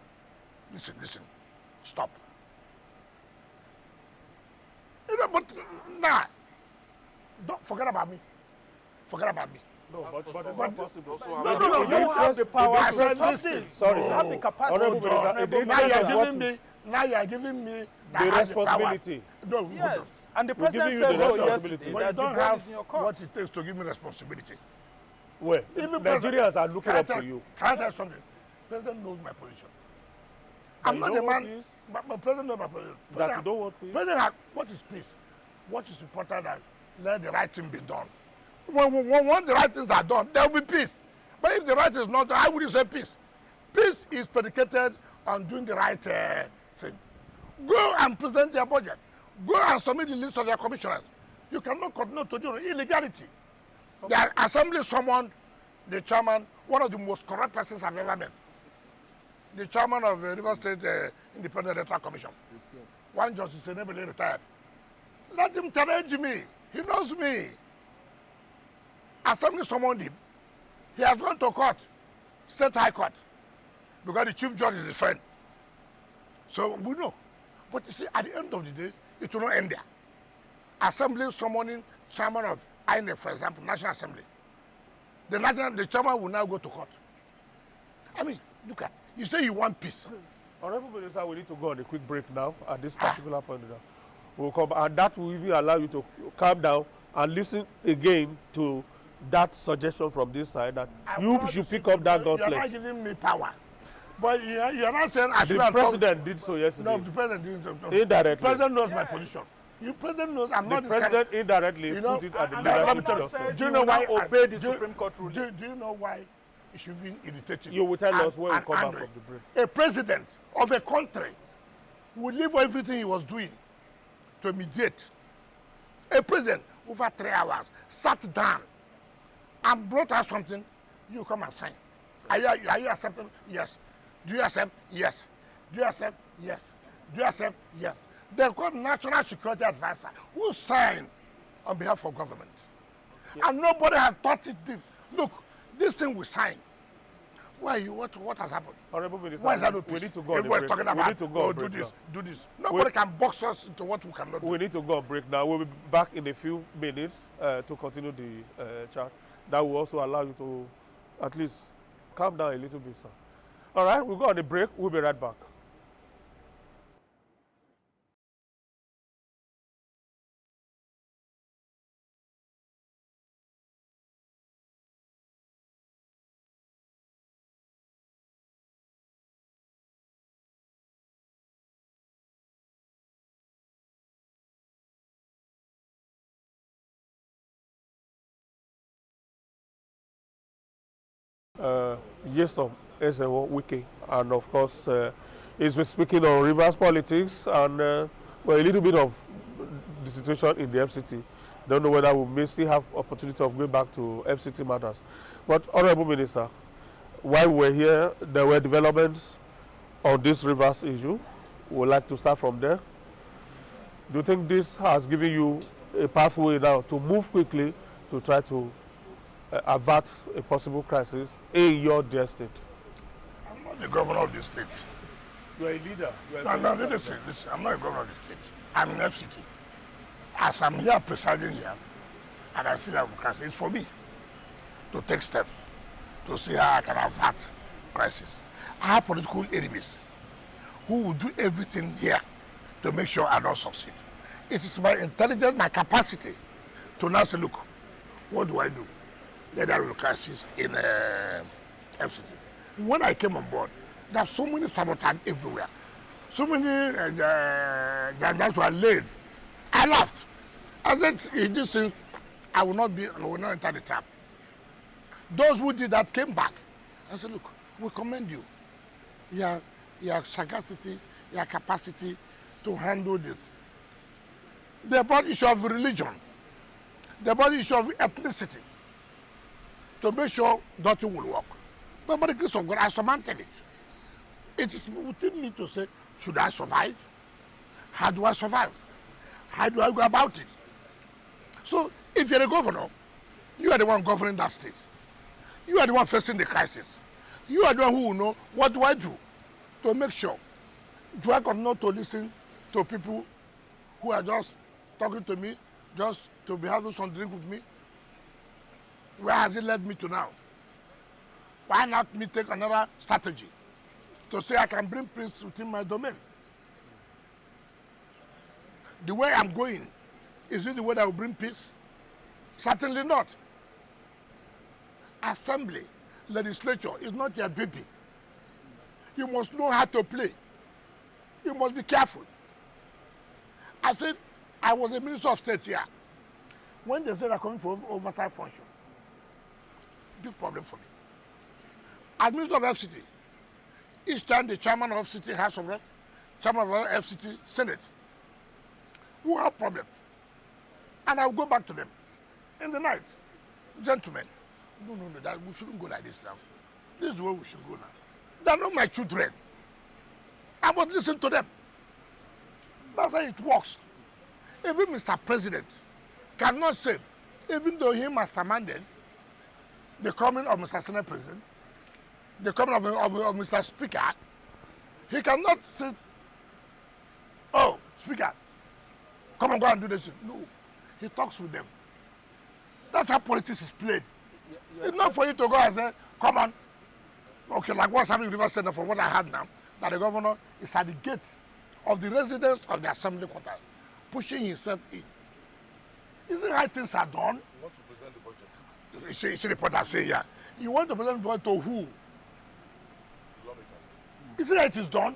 Listen, stop. You know, but now, don't forget about me. Forget about me. No, but it's not possible. No, you don't have the power to stop this. Sorry. You have the capacity. Now you are giving me the responsibility. No, Yes, and the We're president giving you said the so responsibility. yesterday. but that you the don't ball have is in your court. what it takes to give me responsibility. Well, Even Nigerians are looking Can I up tell- to you. Can I tell you something? President knows my position. I'm You not know the what man, peace? but President knows my position. That President- you don't want peace? President, what is peace? What is important that let the right thing be done. When the right things are done, there will be peace. But if the right is not done, I wouldn't say peace. Peace is predicated on doing the right thing. Go and present your budget. Go and submit the list of your commissioners. You cannot continue to do illegality. Okay. The assembly summoned the chairman, one of the most corrupt persons I've ever met. The chairman of the River State Independent Electoral Commission. One Justice Enably retired. Let him challenge me. He knows me. Assembly summoned him. He has gone to court, State High Court, because the chief judge is his friend. So we know. But you see, at the end of the day, it will not end there. Assembly summoning chairman of INEC, for example, National Assembly. The chairman will now go to court. I mean, look at, you say you want peace. Honorable Minister, we need to go on a quick break now at this particular point. We'll come, and that will even allow you to calm down and listen again to that suggestion from this side that you should pick up that You're not gauntlet. giving me power. But you're not saying I should The have president did so yesterday. No, the president didn't. No. Indirectly. The president knows my position. The president knows I'm The not this kind of- president indirectly You know, put it at the and let me leadership tell you, justice. says do you you know will why not obey the do- Supreme Court ruling. Do you know why it should be irritating? You will tell And- us when we and come back angry. from the break. A president of a country will leave everything he was doing to mediate. A president over 3 hours sat down and brought out something. You come and sign. Are you accepting? Yes. Do you accept? Yes. Do you accept? Yes. Do you accept? Yes. They called National Security Advisor who signed on behalf of government. Yeah. And nobody had thought it deep. Look, this thing we signed. Why you what has happened? Honorable Minister, Why is that no we peace? need to go on a Everyone's break. talking We about, need to go oh, on do break this, now. do this. Nobody can box us into what we cannot do. We need to go on break now. We'll be back in a few minutes to continue the chat. That will also allow you to at least calm down a little bit, sir. All right, we'll go on a break. We'll be right back. Yes, sir. SEO Wiki, and of course, he's been speaking on Rivers politics and well, a little bit of the situation in the FCT. Don't know whether we may still have opportunity of going back to FCT matters. But Honorable Minister, while we're here, there were developments on this Rivers issue. We'd like to start from there. Do you think this has given you a pathway now to move quickly to try to avert a possible crisis in your dear state? I'm not the governor of the state. You are a leader. No, listen, I'm not a governor of the state. I'm in FCT. As I'm here presiding here, and I see that crisis, it's for me to take steps to see how I can avert crisis. I have political enemies who will do everything here to make sure I don't succeed. It is my intelligence, my capacity to now say, look, what do I do? Let there be a crisis in FCT. When I came on board, there are so many sabotage everywhere. So many jandas were laid. I laughed. I said, in this thing, I will not enter the trap. Those who did that came back. I said, look, we commend you. Your sagacity, your capacity to handle this. The brought issue of religion. The brought issue of ethnicity. To make sure nothing will work. But by the grace of God, I surmounted it. It is within me to say, should I survive? How do I survive? How do I go about it? So, if you're a governor, you are the one governing that state. You are the one facing the crisis. You are the one who will know, what do I do to make sure? Do I continue to listen to people who are just talking to me, just to be having some drink with me? Where has it led me to now? Why not me take another strategy to say I can bring peace within my domain? The way I'm going, is it the way that will bring peace? Certainly not. Assembly, legislature is not your baby. You must know how to play. You must be careful. I said, I was a minister of state here. When they said I'm coming for oversight function, big problem for me. As minister of FCT, each time the chairman of FCT House of Rep, chairman of FCT Senate, who have problem, and I'll go back to them in the night. Gentlemen, no, that we shouldn't go like this now. This is the way we should go now. They're not my children. I must listen to them. That's how it works. Even Mr. President cannot say, even though he masterminded the coming of Mr. Senate President, the coming of Mr. Speaker, he cannot say, oh, Speaker, come and go and do this. No, he talks with them. That's how politics is played. It's not for you to go and say, come on. Okay, like what's happening in River Center, from what I heard now, that the governor is at the gate of the residence of the assembly quarters, pushing himself in. Isn't how things are done? You want to present the budget? You see the point I say here. You want to present the budget to who? Lawmakers. Isn't that it is done?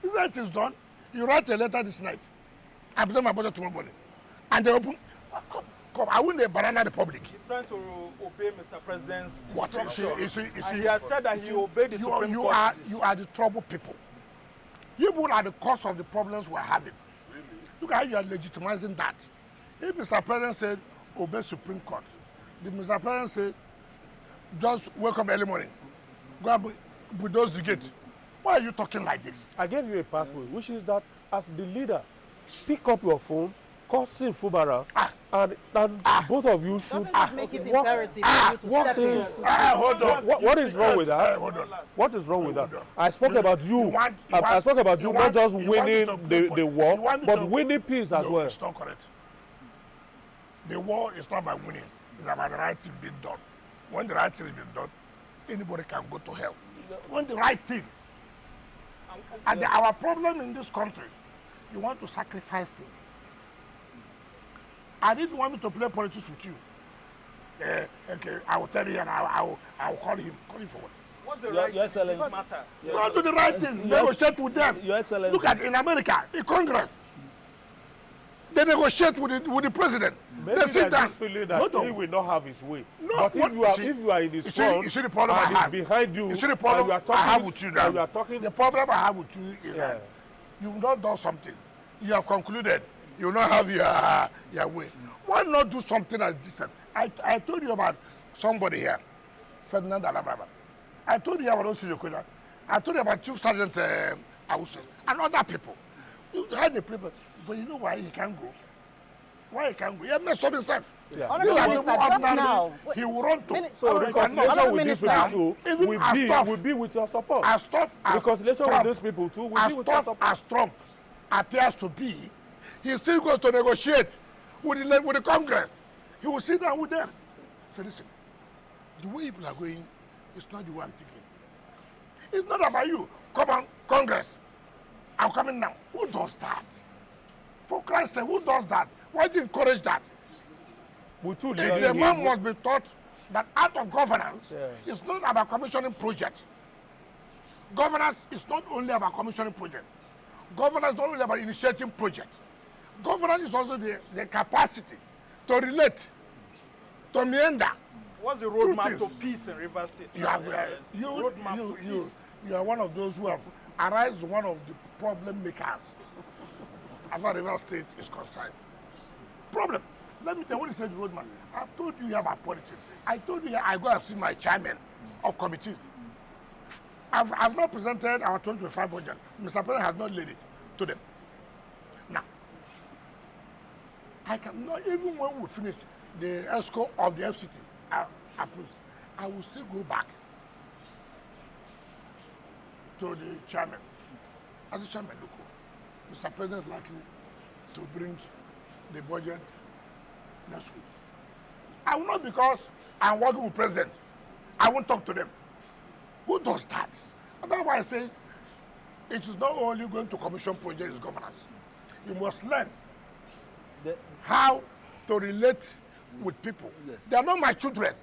Isn't that it is done? You write a letter this night. I present my budget tomorrow morning. And they open, come, I wouldn't banana the public. He's trying to obey Mr. President's What? instruction. And he has said that he obeyed the Supreme Court. You are the trouble people. You people are the cause of the problems we're having. Really? Look how you are legitimizing that. If Mr. President said, obey Supreme Court, the Mr. President said, just wake up early morning, go and bulldoze the gate. Why are you talking like this? I gave you a pathway, which is that as the leader, pick up your phone, call Sim Fubara, and both of you should. Doesn't it make it imperative for you to step in? Hold on. What is wrong with that? Hold on. What is wrong with that? Hold on. I spoke about you. I spoke about you not just winning the war, but winning peace as well. It's not correct. The war is not about winning. It's about the right thing being done. When the right thing is being done, anybody can go to hell. When the right thing. And our problem in this country, you want to sacrifice things. I didn't want me to play politics with you. Okay, I will tell you and I will call him. Call him for what? What's the right thing in this matter? You want to do the right thing. Negotiate with them. Your Excellency. Look at in America, in Congress. They negotiate with the president. Maybe they sit down. Just feeling that he will not have his way. No, but if you are in his front, you see the problem I and have. he's behind you, You see the problem and you are talking, I have with you now. and you are talking, The problem I have with you is that you've not done something. You have concluded. You will not have your way. Why not do something as decent? I told you about somebody here, Ferdinand Alabraba. I told you about Osiriyokola. I told you about Chief Sergeant Awusu and other people. You had the people, but you know why he can't go? Why he can't go? He has messed up himself. Honourable Minister, just now. He will run to. So reconciliation with these people too will be with your support. Reconciliation with these people too will be with your support. As Trump appears to be, he still goes to negotiate with the Congress. He will sit down with them. So listen, the way people are going, it's not the way I'm thinking. It's not about you. Come on, Congress. I'm coming now. Who does that? For Christ's sake, who does that? Why do you encourage that? The man must be taught that art of governance is not about commissioning projects. Governance is not only about commissioning projects. Governance is not only about initiating projects. Governance is also the capacity to relate, to meander. What's the roadmap to peace in Rivers State? You have you are one of those who have arised one of the problem makers as far as Rivers State is concerned. Problem. Let me tell you what is the roadmap. I've told you about politics. I told you I go and see my chairman of committees. I've not presented our 2025 budget. Mr. President has not laid it to them. Now, I cannot, even when we finish the ESCO of the FCT approves, I will still go back to the chairman. As the chairman, look, Mr. President is likely to bring the budget next week. I will not, because I'm working with President. I won't talk to them. Who does that? And that's why I say it is not only going to commission projects governance. You must learn how to relate with people. Yes. They are not my children.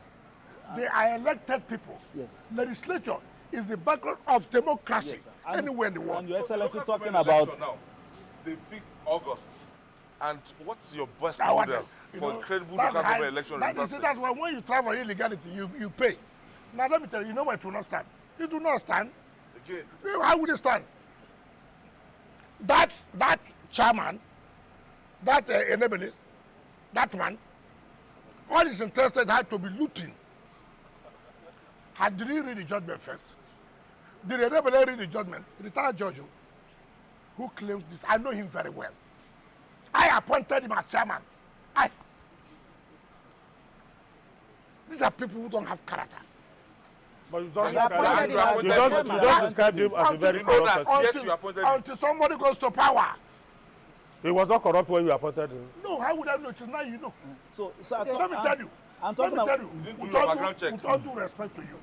They are elected people. Yes. Legislature is the background of democracy Yes, anywhere in the world. And Your Excellency Local talking government about... election now, they fixed August. And what's your best Now, model you for know, credible that's local high- government election? that in Rivers is it, State? that's why when you travel illegality, you pay. Now let me tell you, you know why it will not stand? It will not stand. Again, How would it stand? That chairman, that enabler, that man, all his interested had to be looting. Did he read the judgment first? Did the enabler read the judgment? The retired judge who claims this, I know him very well. I appointed him as chairman. These are people who don't have character. But you don't You appointed him as you just described him as a very corrupt person. Yes, you appointed him. Until somebody goes to power. He was not corrupt when you appointed him. No, how would I know? It is now you know. So Let me tell you. I'm Let me talking tell about... you. didn't do With your all background check. with all due respect to you.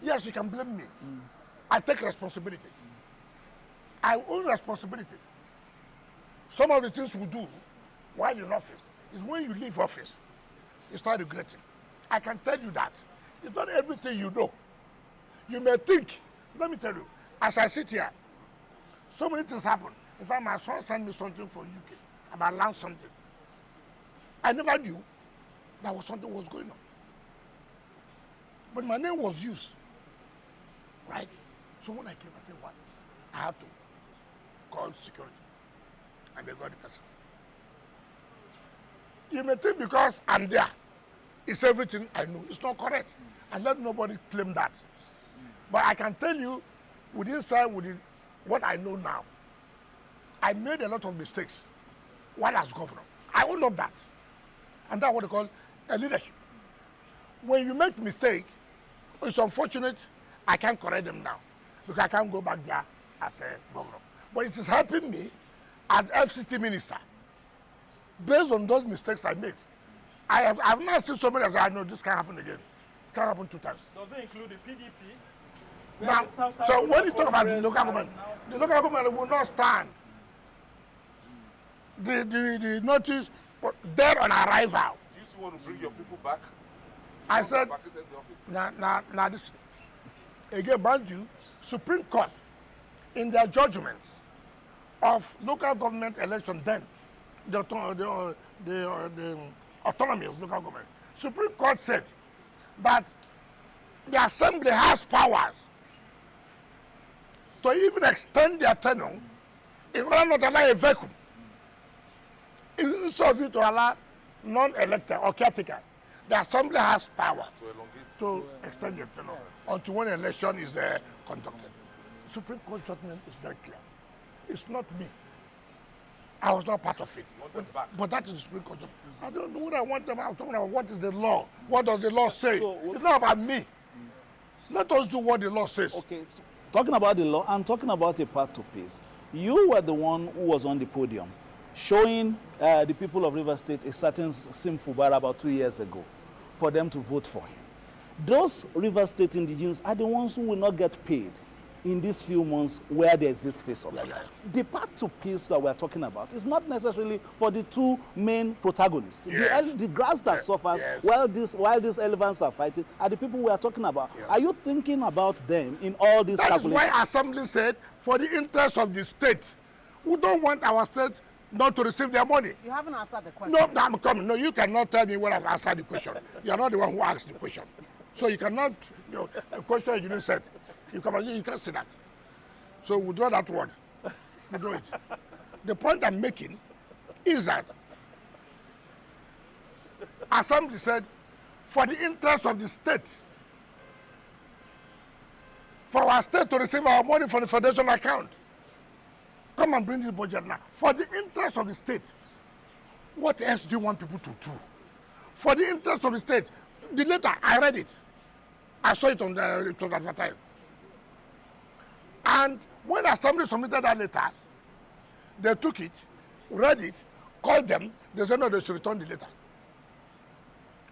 Yes, you can blame me. I take responsibility. I own responsibility. Some of the things we do while in office is when you leave office, you start regretting. I can tell you that. It's not everything you know. You may think, let me tell you, as I sit here, so many things happen. In fact, my son sent me something from UK about learn something. I never knew that was something was going on. But my name was used, right? So when I came, I said, what? I had to call security. And they got the person. You may think because I'm there, it's everything I know. It's not correct. And let nobody claim that. But I can tell you, within what I know now, I made a lot of mistakes while as governor. I own up that. And that's what they call a leadership. When you make mistake, it's unfortunate I can't correct them now because I can't go back there as a governor. But it is helping me as FCT minister based on those mistakes I made. I've not seen so many as I know this can happen again. It can happen 2 times. Does it include the PDP? Now, so when you talk about the local government, the local government will not stand. The notice dead on arrival. Do you still want to bring your people back? I said, Vacated the office? now this again, mind you, Supreme Court in their judgment of local government election then, the autonomy of local government, Supreme Court said that the assembly has powers to even extend their tenure in order not to allow a vacuum. Instead of it to allow non-elected or caretaker, the assembly has power to extend their tenure until when election is conducted. Supreme Court judgment is very clear. It's not me. I was not part of it. But that is the Supreme Court judgment. I don't know what I want them. I'm talking about what is the law. What does the law say? It's not about me. Let us do what the law says. Okay, so talking about the law and talking about a path to peace, you were the one who was on the podium showing the people of Rivers State a certain Sim Fubara about 2 years ago for them to vote for him. Those Rivers State indigenes are the ones who will not get paid in these few months where there is this face-off. The path to peace that we're talking about is not necessarily for the 2 main protagonists. The grass that suffers while these elephants are fighting are the people we are talking about. Are you thinking about them in all these That is calculations? why Assembly said, for the interest of the state, we don't want our state not to receive their money. You haven't answered the question. No, I'm coming. No, you cannot tell me when I've answered the question. You're not the one who asked the question. So you cannot, a question you didn't say. You can't say that. So we draw that word. We do it. The point I'm making is that Assembly said, for the interest of the state, for our state to receive our money from the federation account, come and bring this budget now. For the interest of the state, what else do you want people to do? For the interest of the state, the letter, I read it. I saw it on it was advertised. And when Assembly submitted that letter, they took it, read it, called them, they said no, they should return the letter.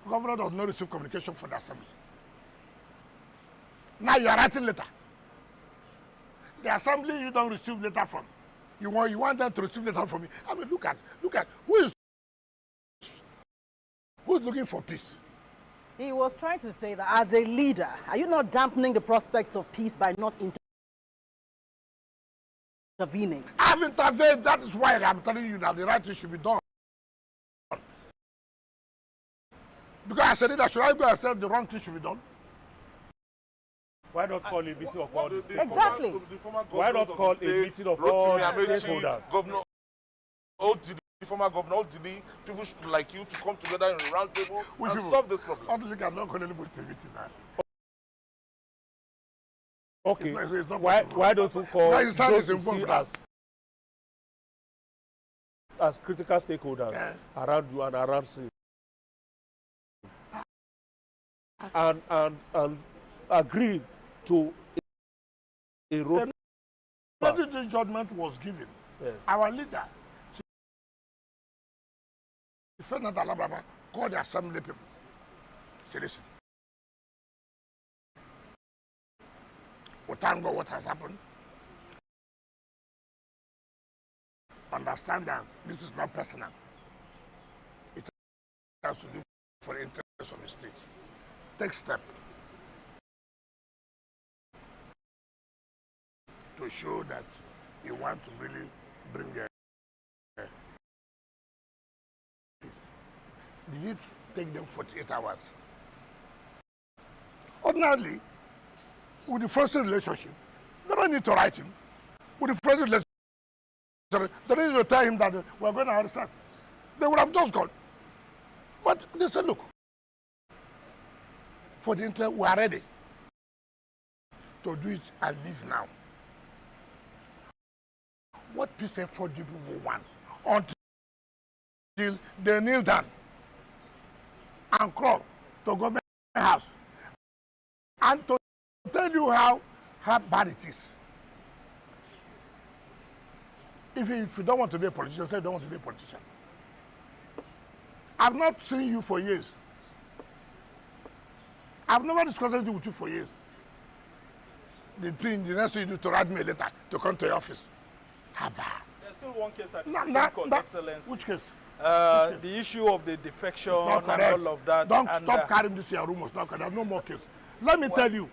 Governor does not receive communication from the Assembly. Now you are writing letter. The Assembly you don't receive letter from. You want them to receive letter from me. I mean, look at who's looking for peace. He was trying to say that as a leader, are you not dampening the prospects of peace by not intervening? I've intervened. That is why I'm telling you that the right thing should be done. Because I said that should I go and say the wrong thing should be done? Why not call a meeting of all the Exactly. Why not call a meeting of all the stakeholders? Governor OTD, former governor OTD, people like you to come together in a round table and solve this problem. Honestly, I'm not calling anybody to meeting now. Okay. It's not Why don't you call Now, those you involved see now. as critical stakeholders around you and around C, and agree to a road. The judgment was given. Yes. Our leader, Defendant Alabama, called the Assembly people. Say, listen, we thank God what has happened. Understand that this is not personal. It has to do for the interest of the state. Take step to show that you want to really bring peace. Did it take them 48 hours? Ordinarily, with the first relationship, they don't need to write him. With the first relationship, they don't need to tell him that we're going to arrest. They would have just gone. But they said, look, for the interest, we are ready to do it and leave now. What peace effort do people want until they kneel down and crawl to government house and to tell you how bad it is? If you don't want to be a politician, say you don't want to be a politician. I've not seen you for years. I've never discussed anything with you for years. The next thing you do to write me a letter to come to your office. There's still one case at the No, Supreme Court, Excellency. Which case? The issue of the defection and all of that. Don't and, stop carrying this here rumors. No, there's no more case. Let me tell you,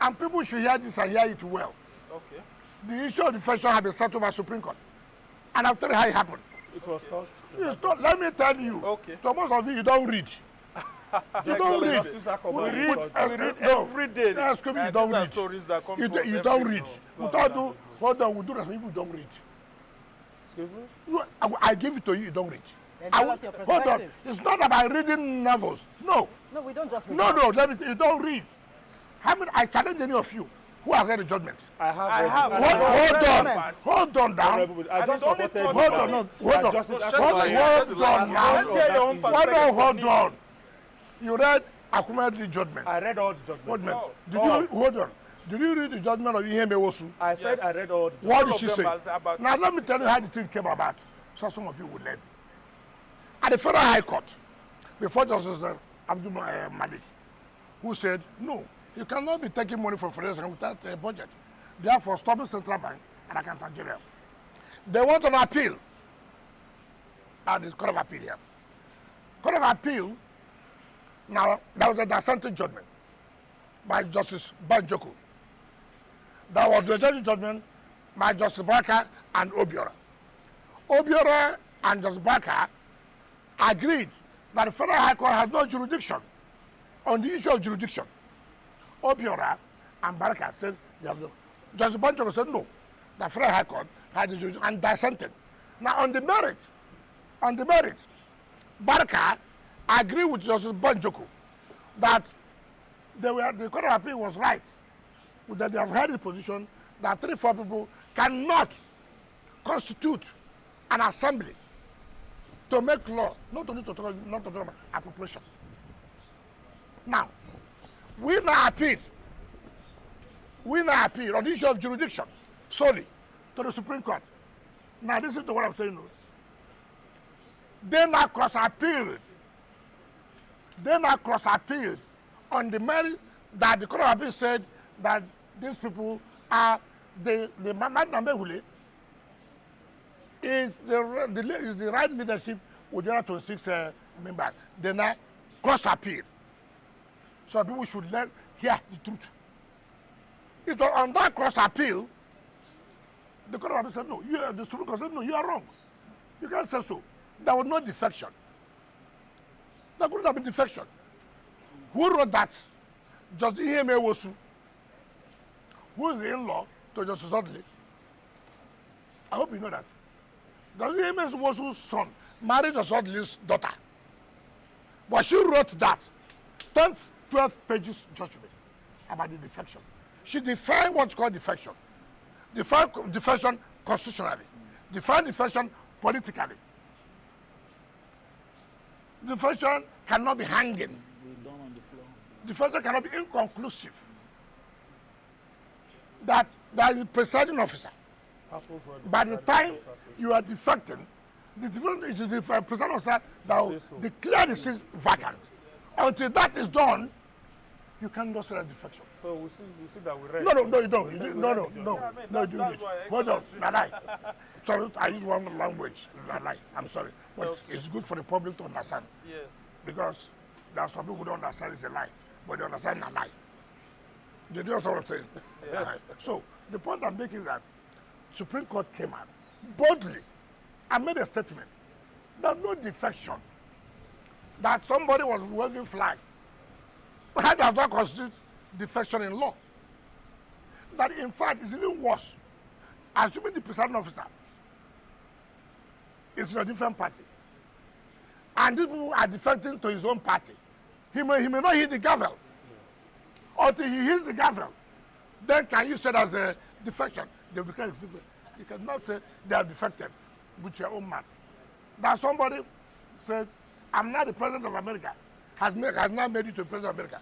and people should hear this and hear it well. Okay. The issue of defection has been settled by Supreme Court. And I'll tell you how it happened. It was touched. It's not, let me tell you. Okay. So most of you don't read. You don't read. We read every day. Yes, you don't read. Stories that come You don't read. Hold on, we do that. People don't read. Excuse me? I give it to you, you don't read. Then tell us your Hold on. perspective. It's not about reading novels. No. No, we don't just read. No, you don't read. I challenge any of you who has read the judgment. I have. Hold on down. I just supported you. Hold on now. Let's hear your own perspective. Hold on. You read Akumadli judgment. I read all the judgments. Hold on. Did you read the judgment of Iheme Osu? I said I read all the judgments. What did she say? Now let me tell you how the thing came about, so some of you would learn. At the Federal High Court, before Justice Abdul Malik, who said, no, you cannot be taking money from Federation without a budget. Therefore, stopping Central Bank and Accountant General. They want an appeal at the Court of Appeal here. Court of Appeal, now, that was a dissenting judgment by Justice Banjoko. That was the judgment by Justice Barker and Obiora. Obiora and Justice Barker agreed that the Federal High Court has no jurisdiction on the issue of jurisdiction. Obiora and Barker said they have no. Justice Banjoko said no. The Federal High Court had the jurisdiction and dissented. Now on the merit, Barker agreed with Justice Banjoko that the Court of Appeal was right, that they have held the position that 3-4 people cannot constitute an assembly to make law, not to talk about appropriation. Now, we now appeal on the issue of jurisdiction solely to the Supreme Court. Now, listen to what I'm saying. They now cross-appealed. On the merit that the Court of Appeal said that these people are the Mamad is the right leadership with the other 26 members. They now cross-appeal. So people should hear the truth. It was on that cross-appeal, the Court of Appeal said, no, the Supreme Court said, no, you are wrong. You can't say so. There was no defection. There couldn't have been defection. Who wrote that? Justice Iheme Wosu, who is the in-law to Justice Dudley. I hope you know that. Justice Iheme Wosu's son married Justice Dudley's daughter. But she wrote that 12 pages judgment about the defection. She defined what's called defection. Defined defection constitutionally. Defined defection politically. Defection cannot be hanging. Defection cannot be inconclusive. That there is a presiding officer. By the time you are defecting, the presiding officer that will declare the seat vacant. Until that is done, you can't go through a defection. So we see that we read. No, you don't. Hold on, Nalai. Sorry, I use one language, Nalai. I'm sorry. But it's good for the public to understand. Yes. Because there are some people who don't understand it's a lie, but they understand a lie. They do understand what I'm saying? Yes. So the point I'm making is that Supreme Court came out boldly and made a statement. There's no defection. That somebody was waving flag. How does that constitute defection in law? That in fact is even worse. Assuming the presiding officer is in a different party, and these people are defecting to his own party, he may not hit the gavel. Until he hits the gavel, then can you say that's a defection? They will declare it's different. You cannot say they are defected with your own mouth. That somebody said, I'm not the president of America, has now made it to the president of America.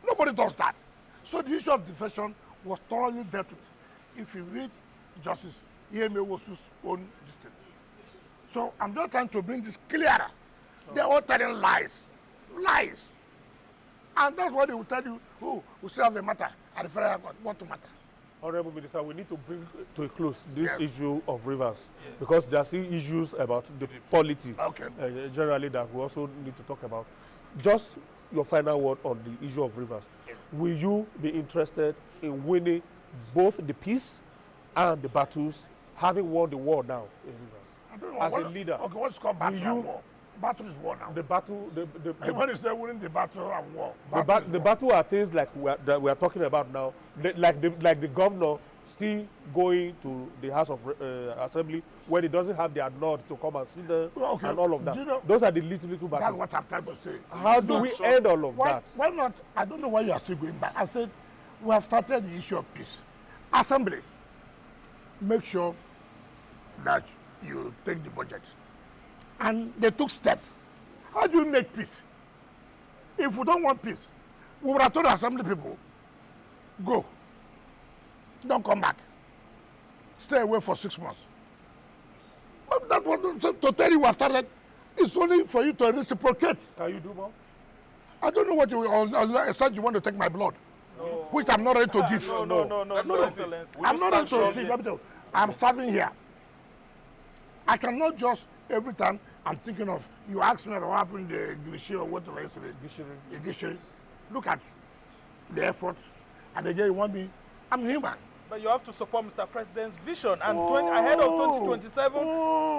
Nobody does that. So the issue of defection was thoroughly dealt with. If you read Justice Iheme Wosu's own dissent. So I'm just trying to bring this clearer. They're all telling lies. Lies. And that's what they will tell you who still have a matter at the federal court. What to matter? Honorable Minister, we need to bring to a close this issue of rivers because there are still issues about the polity generally that we also need to talk about. Just your final word on the issue of rivers. Will you be interested in winning both the peace and the battles, having won the war now in rivers? I don't know. As a leader, okay, what's called battle and war? Battle is war now. The battle, when is there winning the battle and war? The battle are things like that we are talking about now, like the governor still going to the House of Assembly when he doesn't have their nod to come and sit there and all of that. You know, those are the little battles. That's what I'm trying to say. How do we end all of that? Why not? I don't know why you are still going back. I said we have started the issue of peace. Assembly, make sure that you take the budget. And they took steps. How do you make peace? If we don't want peace, we would have told the assembly people, go. Don't come back. Stay away for 6 months. But that was to tell you we have started. It's only for you to reciprocate. Can you do more? I don't know what you you want to take my blood, which I'm not ready to give. No, Excellency. I'm not ready to receive. I'm serving here. I cannot just every time I'm thinking of you ask me what happened in the Gishiri or whatever yesterday. Gishiri. Look at the effort, and again you want me. I'm human. But you have to support Mr. President's vision. And ahead of 2027,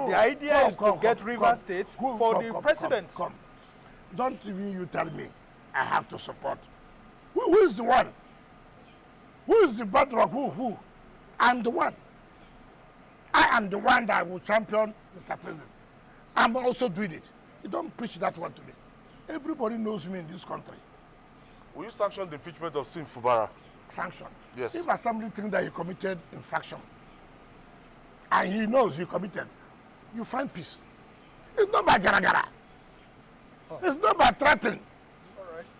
the idea is to get Rivers State for the president. Come. Don't even you tell me I have to support. Who is the one? Who is the bedrock? Who? I'm the one. I am the one that will champion Mr. President. I'm also doing it. You don't preach that one to me. Everybody knows me in this country. Will you sanction the impeachment of Sim Fubara? Sanction. Yes. If assembly thinks that he committed infraction, and he knows he committed, you find peace. It's not by gara-gara. It's not by threatening.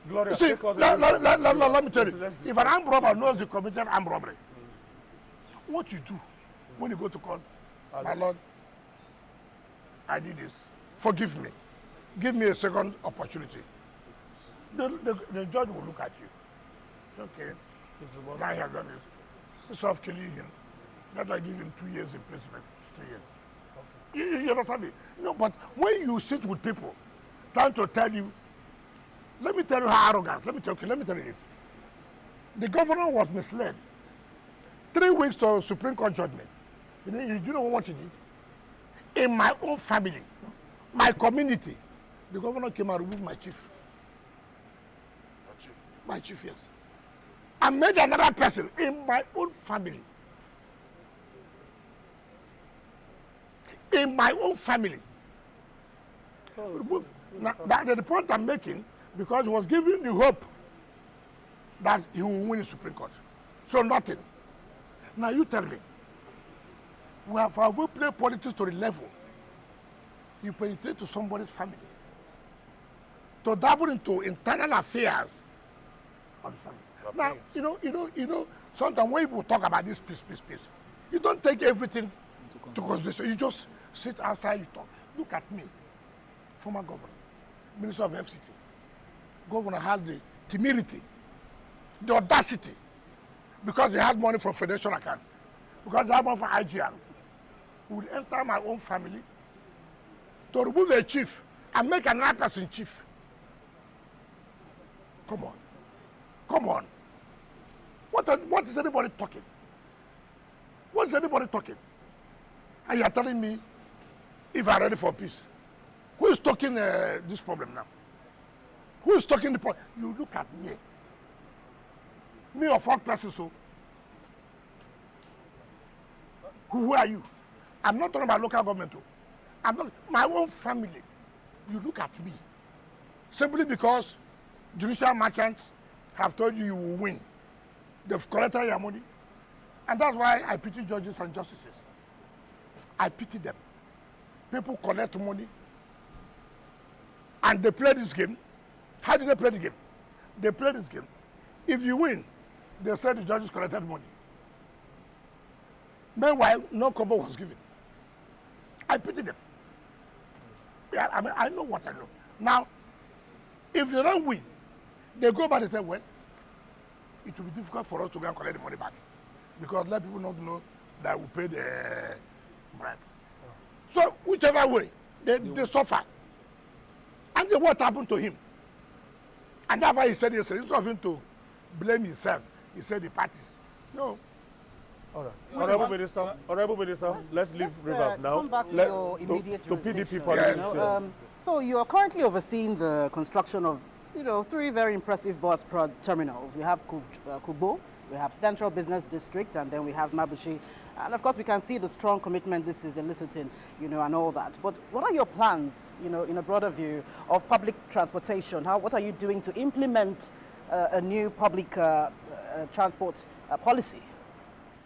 Gloria, You see, take us let me tell you, let's if an armed robber knows he committed armed robbery, what you do when you go to court, my lord, I did this, forgive me, give me a second opportunity. The judge will look at you. It's okay, now he has done this. Instead of killing him, that I give him 2 years imprisonment, 3 years. Okay. You understand me? No, but when you sit with people trying to tell you, let me tell you how arrogant, let me tell you this. The governor was misled. 3 weeks to Supreme Court judgment. You know what he did? In my own family, my community, the governor came and removed my chief. My chief, yes. I made another person in my own family. In my own family. Now, that's the point I'm making, because he was giving the hope that he will win the Supreme Court. So nothing. Now you tell me, have we played politics to the level you penetrate to somebody's family, to dabble into internal affairs of the family? Now, you know, sometimes when people talk about this peace, you don't take everything to consideration. You just sit outside, you talk. Look at me, former governor, Minister of FCT. Governor has the temerity, the audacity, because he had money from Federation account, because he had money from IGR, would enter my own family to remove a chief and make another person chief. Come on. What is anybody talking? What is anybody talking? And you are telling me if I'm ready for peace. Who is talking this problem now? Who is talking the problem? You look at me. Me or 4 persons, so. Who are you? I'm not talking about local government. I'm not, my own family. You look at me. Simply because judicial merchants have told you will win. They've collected your money. And that's why I pity judges and justices. I pity them. People collect money and they play this game. How did they play the game? They play this game. If you win, they say the judges collected money. Meanwhile, no kobo was given. I pity them. Yeah, I mean, I know what I know. Now, if they don't win, they go back and say, well, it will be difficult for us to go and collect the money back, because let people not know that we pay the bribe. So, whichever way, they suffer. And then what happened to him? And that's why he said yesterday, instead of him to blame himself, he said the parties. No. All right. Honorable Minister, let's leave Rivers now. Come back to your immediate to PDP jurisdiction, politics. yes. So you are currently overseeing the construction of, 3 very impressive bus terminals. We have Kubo, we have Central Business District, and then we have Mabushi. And of course, we can see the strong commitment this is eliciting, and all that. But what are your plans, in a broader view of public transportation? What are you doing to implement a new public transport policy?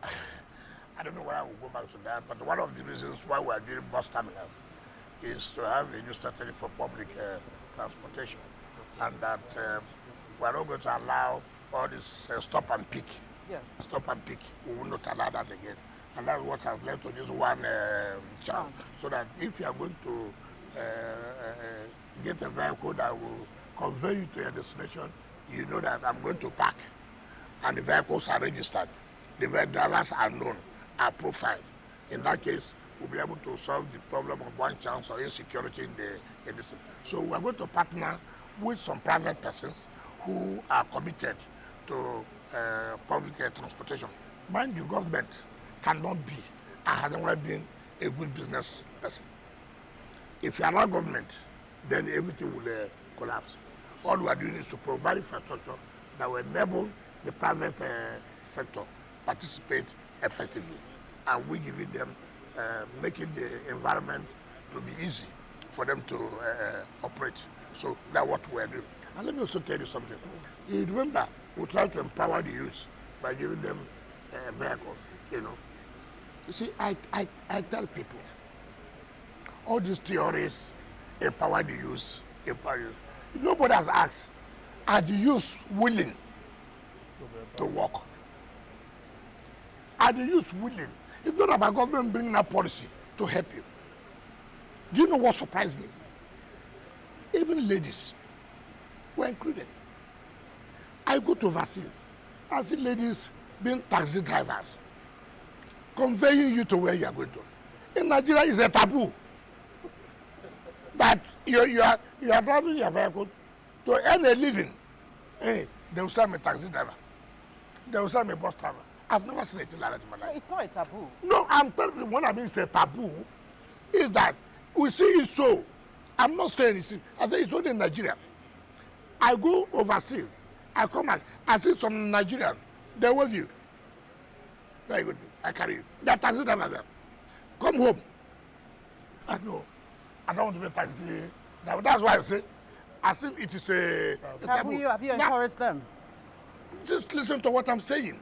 I don't know whether I will go back to that, but one of the reasons why we are doing bus terminals is to have a new strategy for public transportation, and that we are not going to allow all this stop and pick. Yes. Stop and pick. We will not allow that again. And that's what has led to this one chance. So that if you are going to get a vehicle that will convey you to your destination, you know that I'm going to park. And the vehicles are registered. The drivers are known, are profiled. In that case, we'll be able to solve the problem of one chance or insecurity in the system. So we're going to partner with some private persons who are committed to public transportation. Mind you, government cannot be and has never been a good business person. If you allow government, then everything will collapse. All we are doing is to provide infrastructure that will enable the private sector participate effectively, and we giving them, making the environment to be easy for them to operate. So that's what we're doing. And let me also tell you something. You remember, we try to empower the youth by giving them vehicles, you know. You see, I tell people, all these theories, empower the youth, empower youth. Nobody has asked, are the youth willing to work? Are the youth willing? It's not about government bringing a policy to help you. Do you know what surprised me? Even ladies were included. I go to overseas, I see ladies being taxi drivers, conveying you to where you are going to. In Nigeria, it's a taboo that you are driving your vehicle to earn a living. Hey, they will sell me a taxi driver. They will sell me a bus driver. I've never seen anything like that in my life. It's not a taboo. No, I'm telling you, what I mean is a taboo is that we see it so. I'm not saying it's, I think it's only in Nigeria. I go overseas, I come back, I see some Nigerians, they're with you. Very good, I carry you. They're taxi drivers there. Come home. I know, I don't want to be a taxi. That's why I say, as if it is a taboo. Have you encouraged them? Just listen to what I'm saying.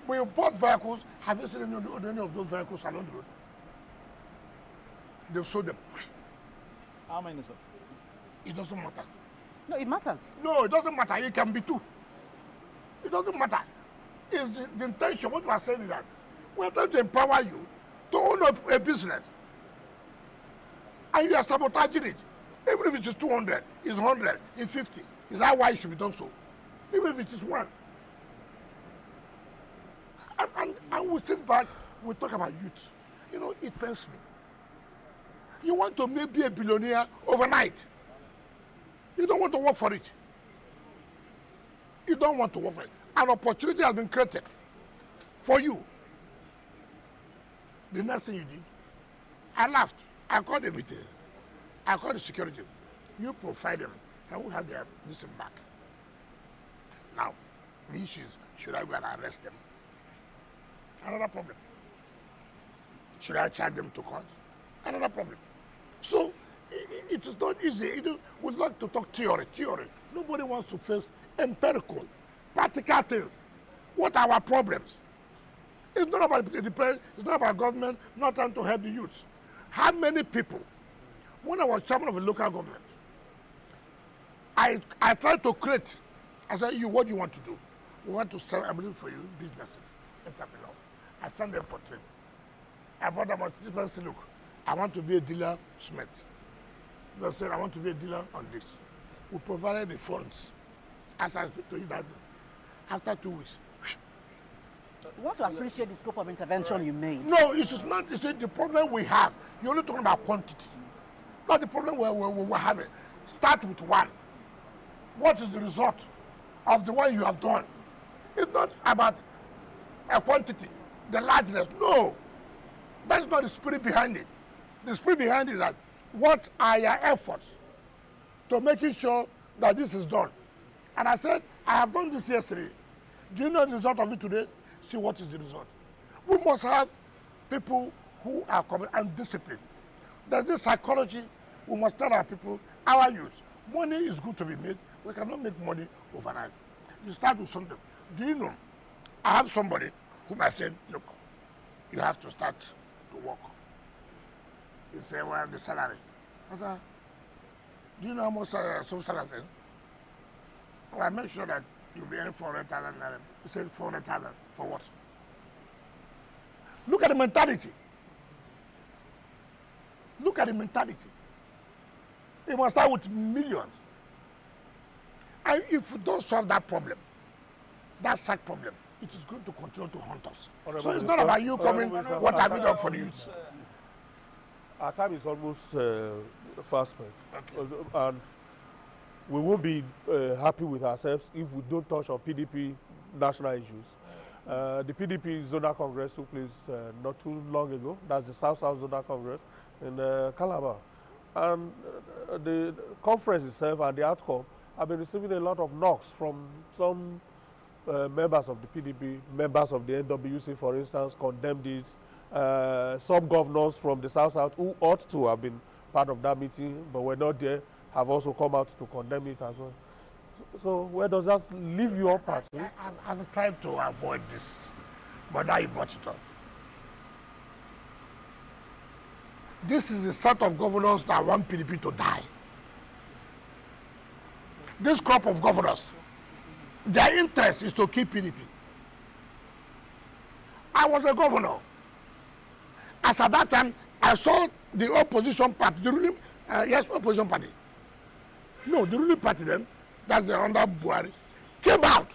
When you bought vehicles, have you seen any of those vehicles along the road? They've sold them. How many, sir? It doesn't matter. No, it matters. No, it doesn't matter. It can be two. It doesn't matter. It's the intention. What we are saying is that we are trying to empower you to own a business. And you are sabotaging it. Even if it is 200, it's 100, it's 50. Is that why it should be done so? Even if it is one. And we sit back, we talk about youth. You know, it pains me. You want to maybe be a billionaire overnight. You don't want to work for it. You don't want to work for it. An opportunity has been created for you. The next thing you did, I laughed. I called the meeting. I called the security. You provide them, and we have their listen back. Now, the issue is, should I go and arrest them? Another problem. Should I charge them to court? Another problem. So, it is not easy. We like to talk theory. Nobody wants to face empirical, practical things. What are our problems? It's not about the press, it's not about government not trying to help the youth. How many people, when I was chairman of a local government, I tried to create, I said, what do you want to do? We want to sell, I believe, for you, businesses, entrepreneurs. I sent them for training. I bought them on different say, look, I want to be a dealer smith. They said, I want to be a dealer on this. We provided the funds. As I speak to you that day, after 2 weeks. We want to appreciate the scope of intervention you made. No, it is not. You see, the problem we have, you're only talking about quantity. Not the problem we're having. Start with one. What is the result of the one you have done? It's not about a quantity, the largeness. No. That's not the spirit behind it. The spirit behind it is that what are your efforts to making sure that this is done? And I said, I have done this yesterday. Do you know the result of it today? See what is the result. We must have people who are committed and disciplined. There's this psychology. We must tell our people, our youth, money is good to be made. We cannot make money overnight. You start with something. Do you know? I have somebody whom I said, look, you have to start to work. He said, well, the salary. I said, do you know how much some salary is? Well, I make sure that you'll be earning 400,000. He said 400,000 for what? Look at the mentality. Look at the mentality. It must start with millions. And if we don't solve that problem, that sack problem, it is going to continue to haunt us. So it's not about you coming, what have you done for the youth? Our time is almost fast spent. Okay. And we won't be happy with ourselves if we don't touch on PDP national issues. The PDP Zonal Congress took place not too long ago. That's the South-South Zonal Congress in Calabar. And the conference itself and the outcome have been receiving a lot of knocks from some members of the PDP, members of the NWC, for instance, condemned it. Some governors from the South-South who ought to have been part of that meeting but were not there have also come out to condemn it as well. So where does that leave your party? I'm trying to avoid this, but now you brought it up. This is the sort of governors that want PDP to die. This crop of governors, their interest is to keep PDP. I was a governor. As at that time, I saw the opposition party, the ruling, yes, opposition party. No, the ruling party then, that's the under Buhari, came out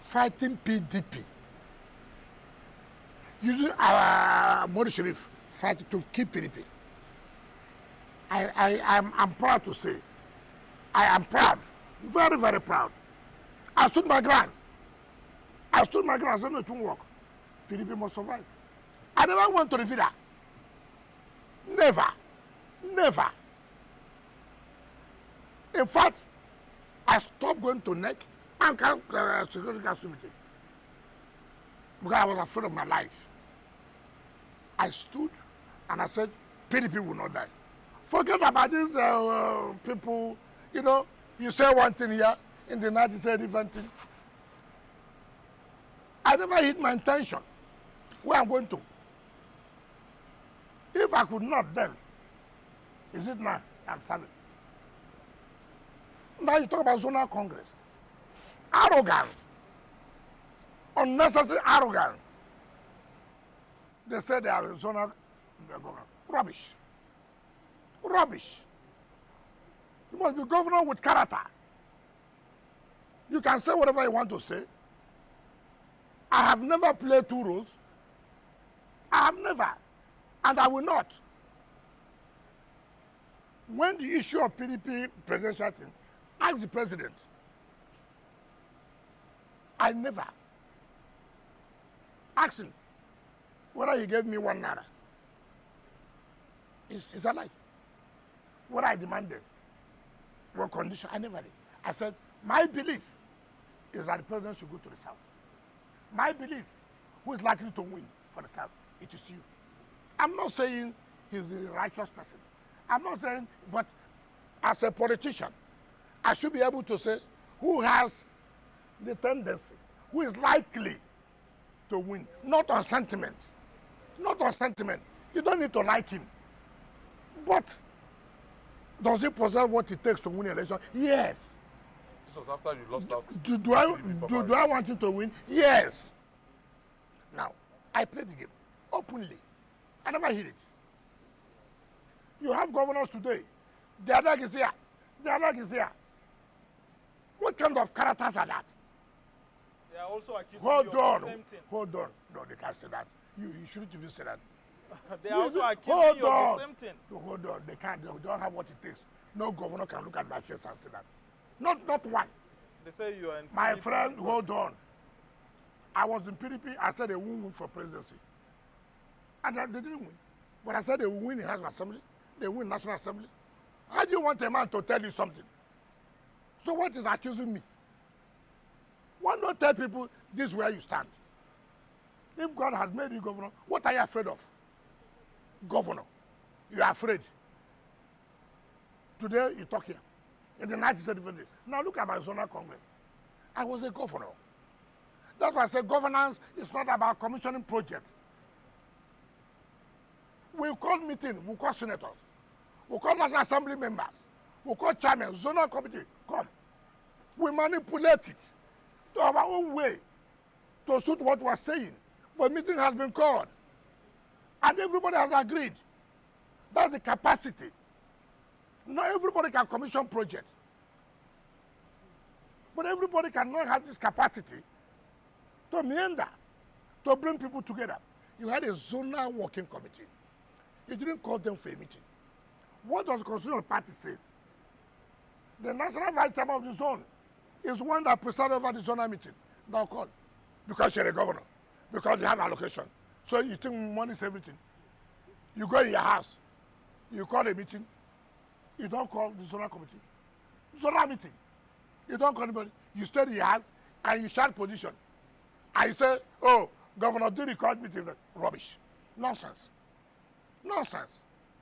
fighting PDP. Using our Modi Sharif fighting to keep PDP. I'm proud to say, I am proud, very, very proud. I stood my ground. I stood my ground. I said, no, it won't work. PDP must survive. I never went to the FIDA. Never. Never. In fact, I stopped going to NEC and Security Council meeting because I was afraid of my life. I stood and I said, PDP will not die. Forget about these people, you know, you say one thing here, in the night you say a different thing. I never hit my intention, where I'm going to. If I could not then, is it now? I'm sorry. Now you talk about zonal congress. Arrogance. Unnecessary arrogance. They say they are zonal governor. Rubbish. Rubbish. You must be governor with character. You can say whatever you want to say. I have never played two roles. I have never. And I will not. When the issue of PDP presidential thing, ask the president. I never. Ask him whether he gave me 1 naira. It's a lie. What I demanded, what condition, I never did. I said, my belief is that the president should go to the south. My belief, who is likely to win for the south, it is you. I'm not saying he's the righteous person. I'm not saying, but as a politician, I should be able to say who has the tendency, who is likely to win, not on sentiment. Not on sentiment. You don't need to like him. But does he possess what it takes to win an election? Yes. This was after you lost out. Do I want him to win? Yes. Now, I played the game openly. I never hid it. You have governors today. Their leg is here. Their leg is here. What kind of characters are that? They are also accusing Hold you on. of the same thing. Hold on. No, they can't say that. You shouldn't even say that. They are also accusing Hold you of on. the same thing. No, hold on. They can't. They don't have what it takes. No governor can look at my face and say that. Not one. They say you are in My PDP. friend, hold on. I was in PDP. I said they won't win for presidency. And they didn't win. But I said they will win in House of Assembly. They win National Assembly. How do you want a man to tell you something? So what is accusing me? Why not tell people this is where you stand? If God has made you governor, what are you afraid of? Governor. You are afraid. Today you talk here. In the 1975 days. Now look at my zonal congress. I was a governor. That's why I say governance is not about commissioning projects. We call meeting, we call senators, we call National Assembly members, we call chairmen, zonal committee, come. We manipulate it to our own way to suit what we're saying. But meeting has been called. And everybody has agreed. That's the capacity. Not everybody can commission projects. But everybody cannot have this capacity to meander, to bring people together. You had a zonal working committee. You didn't call them for a meeting. What does the Constitutional Party say? The National Vice Chairman of the zone is one that presides over the zonal meeting. Now call. because you're a governor, because you have allocation. So you think money is everything. You go in your house, you call a meeting, you don't call the zonal committee. Zonal meeting. You don't call anybody. You stay in your house and you shout position. And you say, oh, Governor did called meeting. Rubbish. Nonsense. Nonsense.